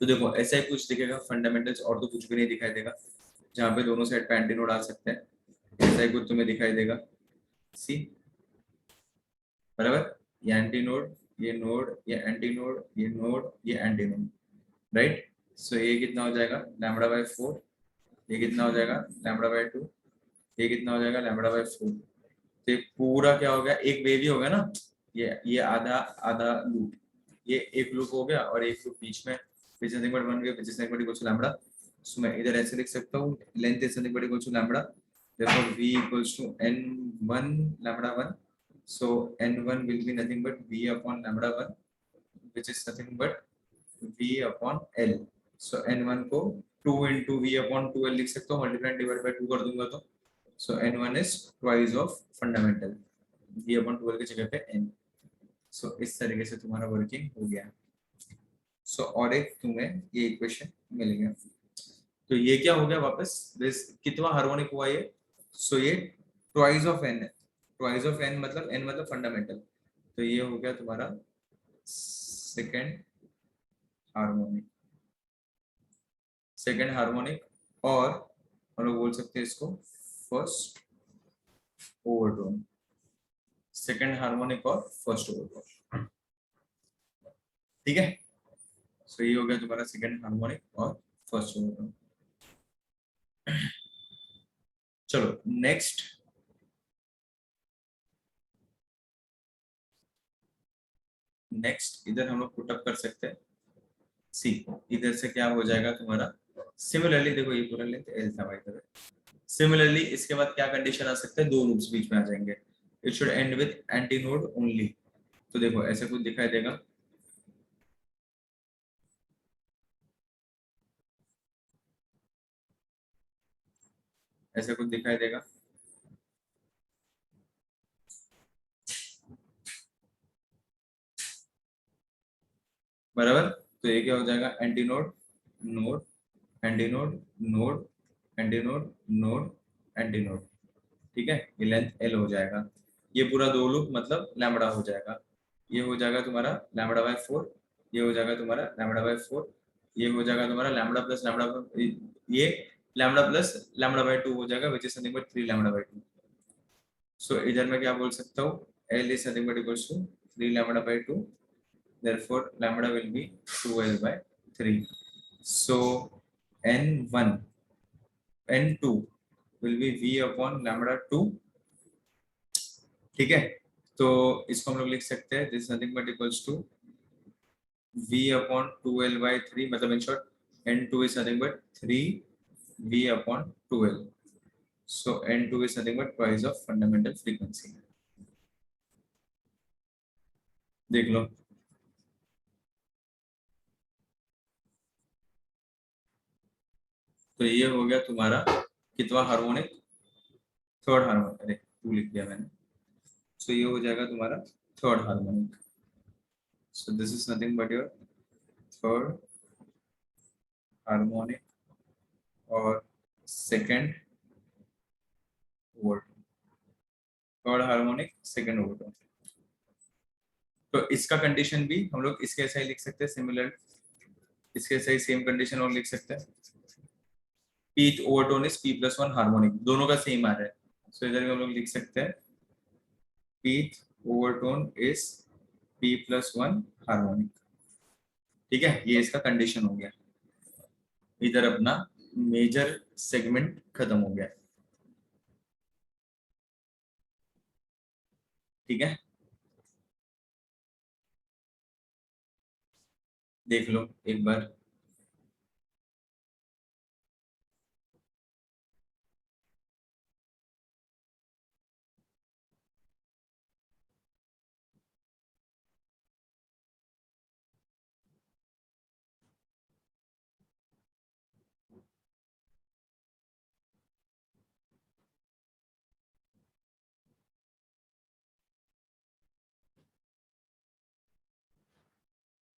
तो देखो ऐसा ही कुछ दिखेगा फंडामेंटल्स, और तो कुछ भी नहीं दिखाई देगा जहाँ पे दोनों साइड पे एंटी नोड आ सकते हैं। ऐसा ही कुछ तुम्हें दिखाई देगा, सी, बराबर, ये एंटी नोड, ये नोड, ये एंटी नोड, ये नोड, ये एंटी नोड, राइट। सो ये कितना हो जाएगा लैम्बडा बाय 4, ये कितना हो जाएगा लैम्बडा बाय 2, ये कितना हो जाएगा लैम्बडा बाय 4। तो ये पूरा क्या हो गया, एक वेव ही हो गया ना, ये आधा आधा लूप, ये एक लूप हो गया और एक लूप बीच में, which is nothing but 1 wave, which is nothing but equal to lambda। So मैं इधर ऐसे लिख सकता हूँ, length is nothing but equal to lambda, therefore v equals to n1 lambda 1। So n1 will be nothing but v upon lambda 1, which is nothing but v upon l। So n1 को 2 into v upon 2l लिख सकता हूँ, मल्टीप्लाई डिवाइड बाय 2 कर दूंगा तो। So n1 is twice of fundamental, v upon 12 की जगह पे n। So इस तरीके से तुम्हारा वर्किंग हो गया। So और एक तुम्हें ये इक्वेशन मिल गया। तो ये क्या हो गया वापस, दिस कितना हार्मोनिक हुआ ये, सो ये ट्वाइस ऑफ n है। ट्वाइस ऑफ n मतलब n मतलब फंडामेंटल, तो ये हो गया तुम्हारा सेकेंड हार्मोनिक, सेकेंड हार्मोनिक। और हम लोग बोल सकते हैं इसको फर्स्ट ओवरटोन, सेकेंड हार्मोनिक और फर्स्ट ओवरटोन, ठीक है। सो ये हो गया तुम्हारा सेकेंड हार्मोनिक और फर्स्ट ओवरटोन। चलो नेक्स्ट, नेक्स्ट इधर हम लोग पुटअप कर सकते हैं, सी, इधर से क्या हो जाएगा तुम्हारा, सिमिलरली देखो ये पूरा लेंथ एल था भाई इधर। सिमिलरली इसके बाद क्या कंडीशन आ सकता है, दो लूप्स बीच में आ जाएंगे, it should end with anti node only. तो देखो ऐसे कुछ दिखाई देगा, ऐसे कुछ दिखाई देगा, बराबर। तो ये क्या हो जाएगा, anti node node anti node node anti node node anti node. ठीक है, ये लेंथ एल हो जाएगा। ये पूरा दो लूप मतलब लैम्बडा हो जाएगा। ये हो जाएगा तुम्हारा लैम्बडा बाय 4, ये हो जाएगा तुम्हारा लैम्बडा बाय 4, ये हो जाएगा तुम्हारा लैम्बडा प्लस लैम्बडा, ये लैम्बडा प्लस लैम्बडा बाय 2 हो जाएगा, which is nothing but 3 lambda by 2। So इधर मैं क्या बोल सकता हूँ, L is nothing but equals to 3 lambda by 2, therefore lambda will be 2L by 3. So N1 N2 will be V upon lambda 2। ठीक है, तो इसको हम लोग लिख सकते हैं, this nothing but equals to V upon 2L by 3, मतलब in short N2 is nothing but 3V upon 2L। So N2 is nothing but twice of fundamental frequency। देख लो, तो ये हो गया तुम्हारा कितवा हार्मोनिक, थर्ड हार्मोनिक, अरे टू लिख दिया मैंने। सो ये हो जाएगा तुम्हारा third harmonic. So this is nothing but your third harmonic और second volt, third harmonic second volt. तो इसका कंडीशन भी हम लोग इसके ऐसा ही लिख सकते हैं, सिमिलर इसके ऐसा ही सेम कंडीशन और लिख सकते हैं, pith overtone is P plus 1 harmonic, दोनों का सेम आ रहा है। सो इधर भी हम लोग लिख सकते हैं pith overtone is P plus 1 harmonic. ठीक है, ये इसका कंडीशन हो गया। इधर अपना मेजर सेगमेंट खत्म हो गया। ठीक है, देख लो एक बार।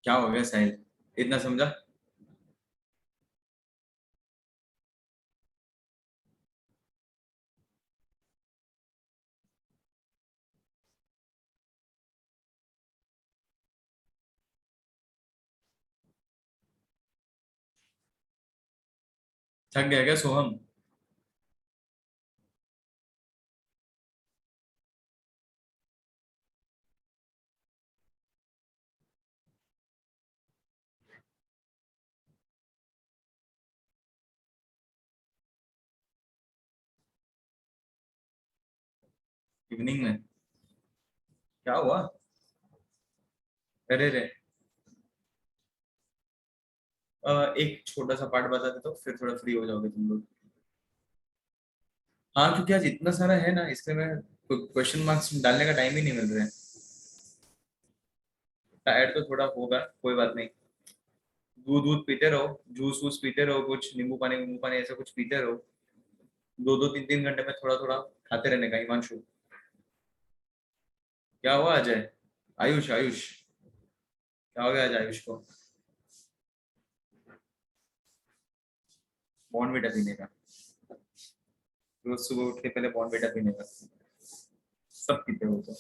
क्या हो गया साहिल, इतना समझा? थक गया क्या सोहम? इवनिंग में क्या हुआ? अरे रे, एक छोटा सा पार्ट बता दे तो फिर थोड़ा फ्री हो जाओगे तुम लोग। हाँ, क्योंकि आज इतना सारा है ना, इसलिए मैं क्वेश्चन मार्क्स डालने का टाइम ही नहीं मिल रहा है। टायर्ड तो थोड़ा होगा, कोई बात नहीं। दूध दूध पीते रहो, जूस वूस पीते रहो, कुछ नींबू पानी ऐसा कुछ पीते रहो। दो दो तीन तीन घंटे में थोड़ा थोड़ा खाते रहने का। हिमांशु, क्या हुआ अजय? आयुष आयुष, क्या हो गया आज आयुष को? बॉर्नविटा पीने का, रोज सुबह उठ के पहले बॉर्नविटा पीने का। सब पीते हो तो,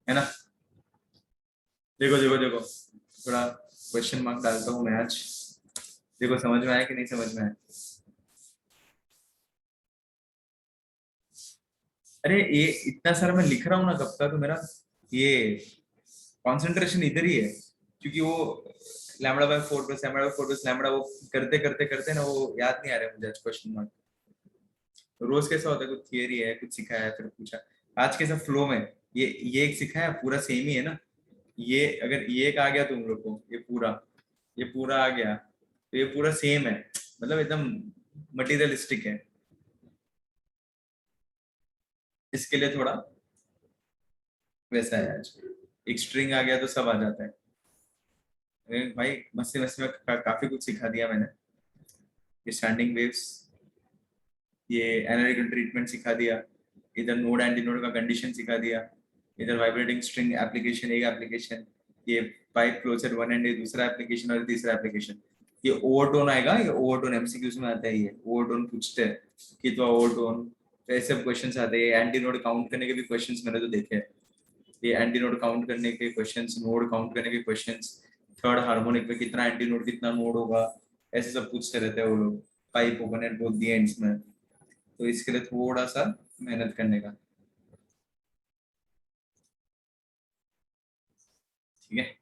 है ना? देखो देखो देखो, थोड़ा क्वेश्चन मार्क डालता हूँ मैं आज। देखो समझ में आया कि नहीं समझ में आया? अरे ये इतना सारा मैं लिख रहा हूँ ना कब का, तो मेरा ये कंसंट्रेशन इधर ही है। क्योंकि वो lambda by 4 plus lambda by 4 plus lambda, वो करते करते करते ना वो याद नहीं आ रहा है मुझे आज क्वेश्चन मार्क। रोज कैसा होता है, कुछ थियरी है, कुछ सिखाया है, फिर पूछा। आज कैसा फ्लो में, ये एक सिखाया, पूरा सेम ही है ना। ये अगर ये एक आ गया तुम लोग को, ये पूरा आ गया, तो ये पूरा सेम है, मतलब एकदम मटेरियलिस्टिक है। इसके लिए थोड़ा वैसा है आज। एक स्ट्रिंग आ गया तो सब आ जाता है। अरे भाई मस्ती मस्ती में काफी कुछ सिखा दिया मैंने। ये स्टैंडिंग वेव्स, ये एनालिटिकल ट्रीटमेंट सिखा दिया, इधर नोड एंटी नोड का कंडीशन सिखा दिया, इधर वाइब्रेटिंग स्ट्रिंग एप्लीकेशन, एक एप्लीकेशन, ये पाइप क्लोजर वन एंड, ये दूसरा एप्लीकेशन और तीसरा एप्लीकेशन। ये ओवरटोन आएगा, ये ओवरटोन एमसीक्यूज में आता है, ये ओवरटोन पूछते हैं कि तो ओवरटोन, तो ऐसे क्वेश्चंस आते हैं। एंटी नोड काउंट करने के भी क्वेश्चंस मैंने तो देखे हैं, ये एंटी नोड काउंट करने के क्वेश्चंस, नोड काउंट करने के क्वेश्चंस, थर्ड हार्मोनिक में कितना एंटी नोड कितना नोड होगा, ऐसे सब पूछते रहते हैं वो लोग, pipe open at both the ends में। तो इसके लिए थोड़ा सा मेहनत करने का, ठीक है।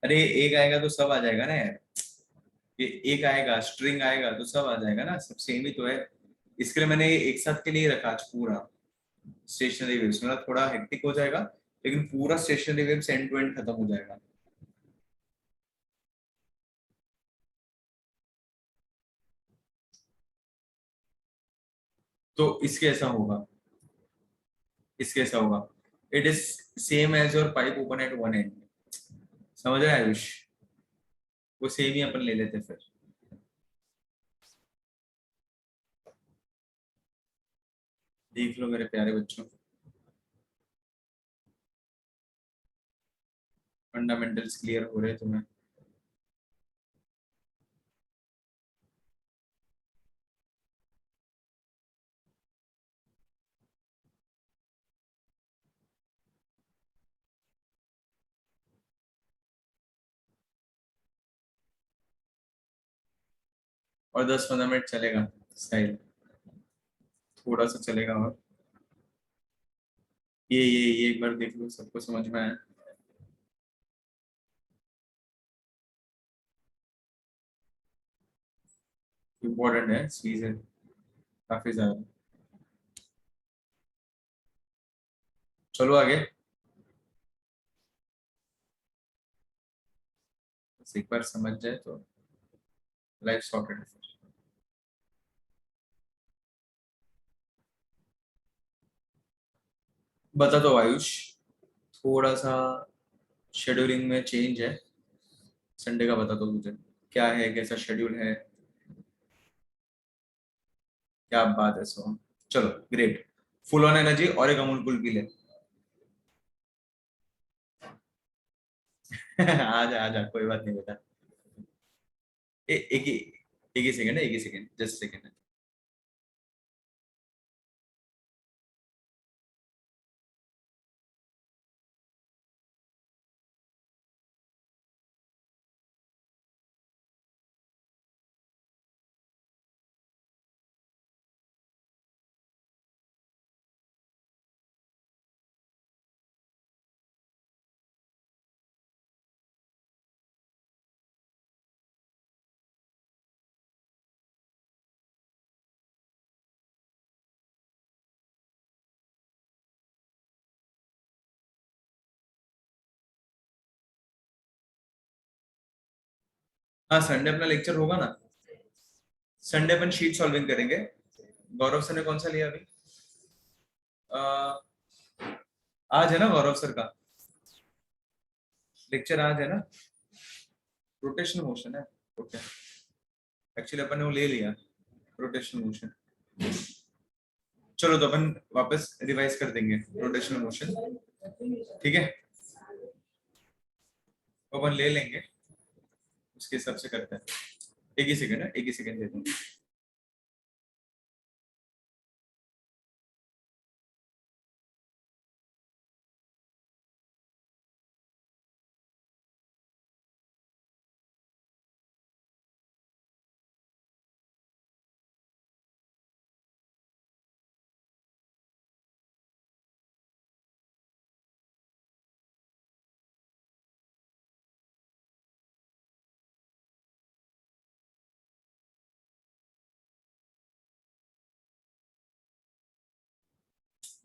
अरे एक आएगा तो सब आ जाएगा ना यार, ये एक आएगा स्ट्रिंग आएगा तो सब आ जाएगा ना, सब सेम ही तो है। इसके लिए मैंने एक साथ के लिए रखा आज पूरा स्टेशनरी वेव्स, मेरा थोड़ा हेक्टिक हो जाएगा, लेकिन पूरा stationary waves end to end खत्म हो जाएगा। तो इसके ऐसा होगा, इसके ऐसा होगा, it is same as your pipe open at one end, समझ रहे हैं आयुष? वो सेम ही अपन ले लेते फिर। देख लो मेरे प्यारे बच्चों, फंडामेंटल्स क्लियर हो रहे हैं तुम्हें? और 10-15 मिनट चलेगा स्टाइल, थोड़ा सा चलेगा और ये एक बार देख लो, सबको समझ में आया? इम्पोर्टेंट है चीज है काफी ज्यादा। चलो आगे, बस एक बार समझ जाए तो लाइफ सॉर्टेड है फिर। बता दो आयुष, थोड़ा सा शेड्यूलिंग में चेंज है, संडे का बता दो मुझे, क्या है, कैसा शेड्यूल है, क्या बात है सो। चलो ग्रेट, फुल ऑन एनर्जी और एक अमूल कूल पी ले। आजा आजा, कोई बात नहीं बेटा। एक ही सेकंड है, एक ही सेकंड, जस्ट सेकंड। हाँ संडे अपना लेक्चर होगा ना, संडे अपन शीट सॉल्विंग करेंगे। गौरव सर ने कौन सा लिया अभी? आ, आज है ना गौरव सर का लेक्चर, आज है ना? रोटेशनल मोशन है, ओके। एक्चुअली अपन ने वो ले लिया, रोटेशनल मोशन। चलो तो अपन वापस रिवाइज कर देंगे रोटेशनल मोशन, ठीक है? वो अपन ले लेंगे, उसके हिसाब से करते हैं। एक ही सेकंड है, एक ही सेकंड दे दूँ।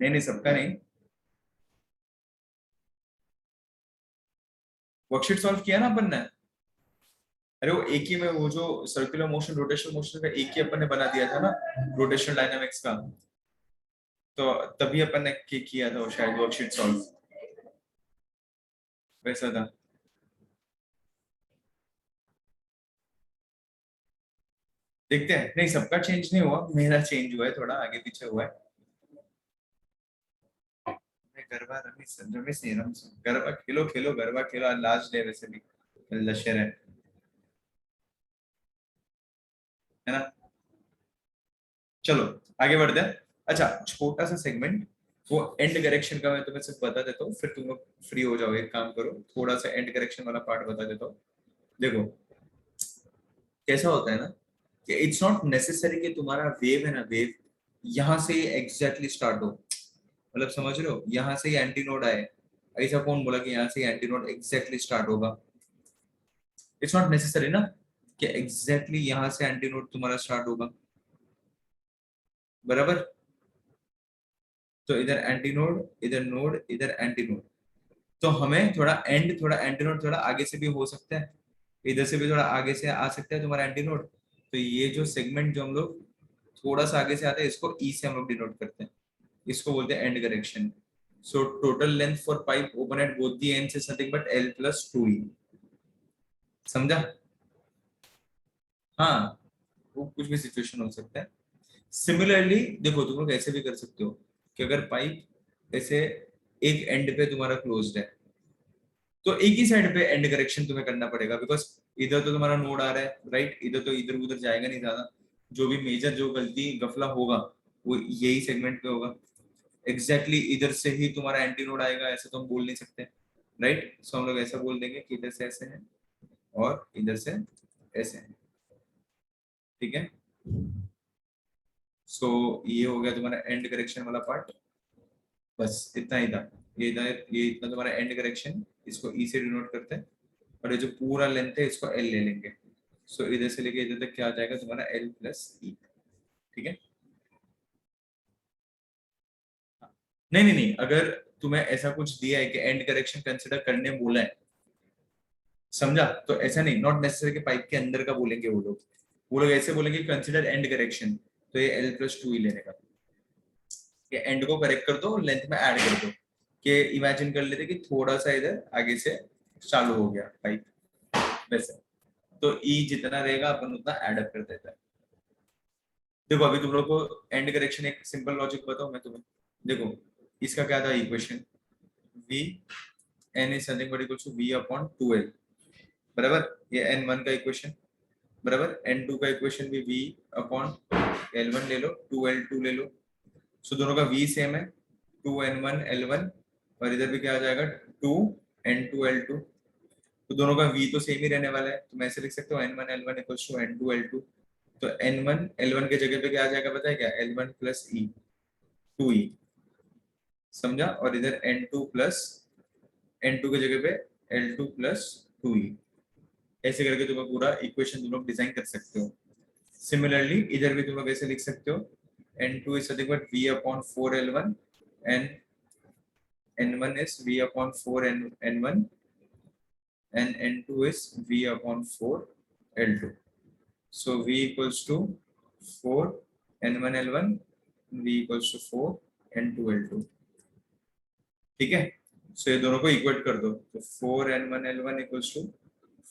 नहीं नहीं, सबका नहीं। वर्कशीट सॉल्व किया ना अपन ने? अरे वो एक ही में, वो जो सर्कुलर मोशन रोटेशनल मोशन का एक ही अपन ने बना दिया था ना, रोटेशनल डायनामिक्स का। तो तभी अपन ने किया था वो शायद वर्कशीट सॉल्व, वैसा था। देखते हैं, नहीं सबका चेंज नहीं हुआ, मेरा चेंज हुआ है, थोड़ा आगे पीछे हुआ है। मैं गरबा रमेश रमेश नहीं रमेश, गरबा खेलो खेलो गरबा खेलो, आज लास्ट डे वैसे भी, कल दशहरा है ना। चलो आगे बढ़ते हैं। अच्छा छोटा सा सेगमेंट, वो एंड करेक्शन का मैं तुम्हें सिर्फ बता देता हूँ, फिर तुम लोग फ्री हो जाओगे। एक काम करो, थोड़ा सा एंड करेक्शन वाला पार्ट बता देता हूँ। देखो कैसा होता है ना, कि इट्स नॉट नेसेसरी कि तुम्हारा वेव है ना, वेव यहाँ से एग्जैक्टली स्टार्ट हो। मतलब समझ रहे हो, यहाँ से एंटी नोड आए, ऐसा कौन बोला कि यहाँ से एंटी नोड एग्जैक्टली स्टार्ट होगा? इट्स नॉट नेसेसरी ना कि एग्जैक्टली यहाँ से एंटी नोड तुम्हारा स्टार्ट होगा, बराबर। तो इधर एंटी नोड, इधर नोड, इधर एंटी नोड, तो हमें थोड़ा एंड, थोड़ा एंटी नोड थोड़ा आगे से भी हो सकता है, इधर से भी थोड़ा आगे से आ सकता है तुम्हारा एंटी नोड। तो ये जो सेगमेंट जो हम लोग थोड़ा सा आगे से आते हैं, इसको ई से हम लोग डिनोट करते हैं, इसको बोलते हैं end correction. So total length for pipe open at both the ends is nothing but L plus two E. समझा? हाँ, वो कुछ भी सिचुएशन हो सकता है। सिमिलरली देखो, तुम लोग ऐसे भी कर सकते हो कि अगर पाइप ऐसे एक एंड पे तुम्हारा क्लोज्ड है, तो एक ही साइड पे एंड करेक्शन तुम्हें करना पड़ेगा, बिकॉज इधर तो तुम्हारा नोड आ रहा है राइट, इधर तो इधर उधर जाएगा नहीं ज्यादा। जो भी मेजर जो गलती गफला होगा वो यही सेगमेंट पे होगा। एग्जैक्टली इधर से ही तुम्हारा एंटी नोड आएगा ऐसे तो हम बोल नहीं सकते, राइट। सो हम लोग ऐसा बोल देंगे कि इधर से ऐसे है और इधर से ऐसे है, ठीक है। सो ये हो गया तुम्हारा एंड करेक्शन वाला पार्ट, बस इतना ही था। ये इतना तुम्हारा एंड करेक्शन, इसको ई से डिनोट करते हैं। और ये जो पूरा लेंथ है इसको एल ले लेंगे। सो इधर से लेके इधर तक क्या आ जाएगा तुम्हारा एल प्लस ई, ठीक है। नहीं नहीं नहीं, अगर तुम्हें ऐसा कुछ दिया है कि एंड करेक्शन कंसिडर करने बोला है, समझा, तो ऐसा नहीं, नॉट नेसेसरी कि पाइप के अंदर का बोलेंगे वो लोग। वो लोग ऐसे बोलेंगे कंसिडर एंड करेक्शन, तो ये एल प्लस टू ही लेने का, कि एंड को करेक्ट कर दो, लेंथ में ऐड कर दो। कि इमेजिन कर लेते कि थोड़ा सा इधर आगे से चालू हो गया पाइप, वैसे, तो ई जितना रहेगा अपन उतना ऐड अप कर देता है। देखो अभी तुम लोग को एंड करेक्शन एक सिंपल लॉजिक बताऊं मैं तुम्हें। देखो इसका क्या था equation, v n is something but equal to v upon 2l, बराबर। ये n1 का इक्वेशन, बराबर। n2 का इक्वेशन भी v अपॉन l1 ले लो, 2l2 ले लो। सो दोनों का v सेम है, 2n1 l1, और इधर भी क्या आ जाएगा 2n2 l2। तो दोनों का v तो सेम ही रहने वाला है, तो मैं ऐसे लिख सकता हूँ n1 l1 equals to n2 l2। तो n1 l1 के जगह पे क्या आ जाएगा पता है क्या, l1 प्लस e, 2e, समझा। और इधर n2 प्लस, n2 की जगह पे l2 प्लस 2e। ऐसे करके तुम लोग पूरा इक्वेशन तुम लोग डिजाइन कर सकते हो। सिमिलरली इधर भी तुम लोग ऐसे लिख सकते हो, n2 is nothing but v upon 4l1 and n1 is v upon 4n1 and n2 is v upon 4l2. So v equals to 4 n1 l1, v equals to 4 n2 l2, ठीक है। सो ये दोनों को इक्वेट कर दो, तो 4n1 l1 equals to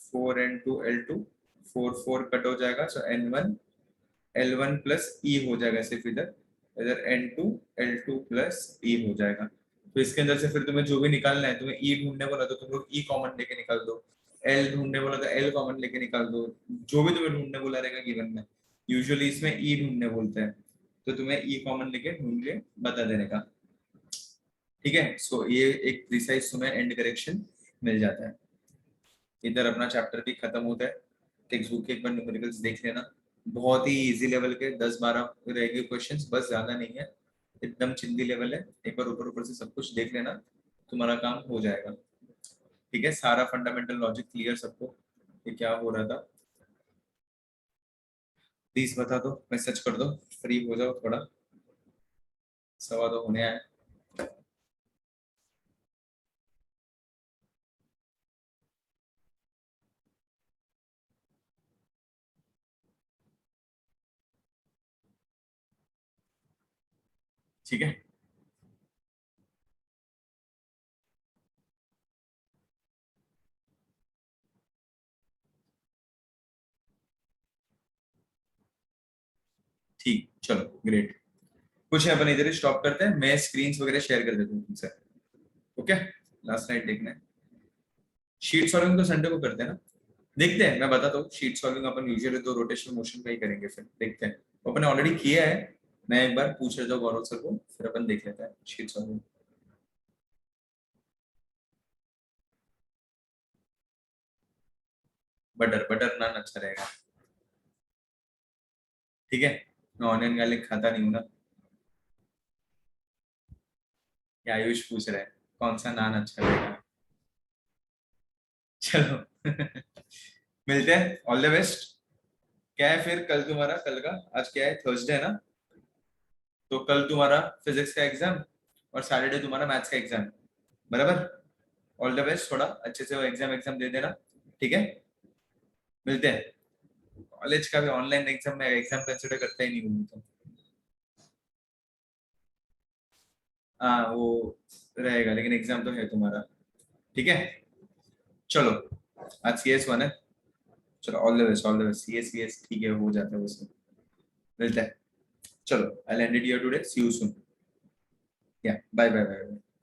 4n2 l2, 4 cut हो जाएगा, सो n1 l1 प्लस e हो जाएगा सिर्फ इधर, इधर n2 l2 प्लस e हो जाएगा। तो इसके अंदर से फिर तुम्हें जो भी निकालना है, तुम्हें e ढूंढने बोला तो तुम लोग e कॉमन लेके निकाल दो, l ढूंढने बोला तो l कॉमन लेके निकाल दो। जो भी तुम्हें ढूंढने बोला रहेगा गिवन में, यूजुअली इसमें e ढूंढने बोलते हैं, तो तुम्हें e कॉमन लेके ढूंढ के बता देने का, ठीक है। सो ये एक प्रिसाइज तुम्हें एंड करेक्शन मिल जाता है। इधर अपना चैप्टर भी खत्म होता है। टेक्स्ट बुक के एक बार न्यूमेरिकल्स देख लेना, बहुत ही इजी लेवल के 10-12 रहेंगे क्वेश्चंस, बस ज्यादा नहीं है, एकदम चिंदी लेवल है। एक बार ऊपर ऊपर से सब कुछ देख लेना, तुम्हारा काम हो जाएगा, ठीक है। सारा फंडामेंटल लॉजिक क्लियर सबको कि क्या हो रहा था, प्लीज बता दो, मैसेज कर दो, फ्री हो जाओ थोड़ा, 2:15 होने आए। ठीक है। ठीक, चलो ग्रेट। कुछ है, अपन इधर ही स्टॉप करते हैं, मैं स्क्रीन्स वगैरह शेयर कर देता हूँ तुमसे। ओके, लास्ट नाइट देखना है। शीट सॉल्विंग तो संडे को करते हैं ना, देखते हैं, मैं बताता हूँ। शीट सॉल्विंग अपन यूजुअली तो रोटेशनल मोशन का ही करेंगे, फिर देखते हैं। अपन ने ऑलरेडी किया है, मैं एक बार पूछ लेता हूँ गौरव सर को, फिर अपन देख लेते हैं शीट सॉल्विंग। बटर बटर नान अच्छा रहेगा। ठीक है, मैं ऑनियन गार्लिक खाता नहीं हूँ ना। ये आयुष पूछ रहा है कौन सा नान अच्छा रहेगा। चलो मिलते हैं, ऑल द बेस्ट। क्या है फिर कल तुम्हारा, कल का, आज क्या है, थर्सडे है ना, तो कल तुम्हारा फिजिक्स का एग्जाम और सैटरडे तुम्हारा मैथ्स का एग्जाम, बराबर। ऑल द बेस्ट, थोड़ा अच्छे से वो एग्जाम एग्जाम दे देना। ठीक है, मिलते हैं। कॉलेज का भी ऑनलाइन एग्जाम में एग्जाम कंसिडर करता ही नहीं हूँ तो। हाँ वो रहेगा, लेकिन एग्जाम तो है तुम्हारा। ठीक है, चलो। आज CS 1 है। चलो, all the best, all the best. CS ठीक है, हो जाता है उसमें। मिलता है। चलो, I end it here today, see you soon. या बाय बाय बाय।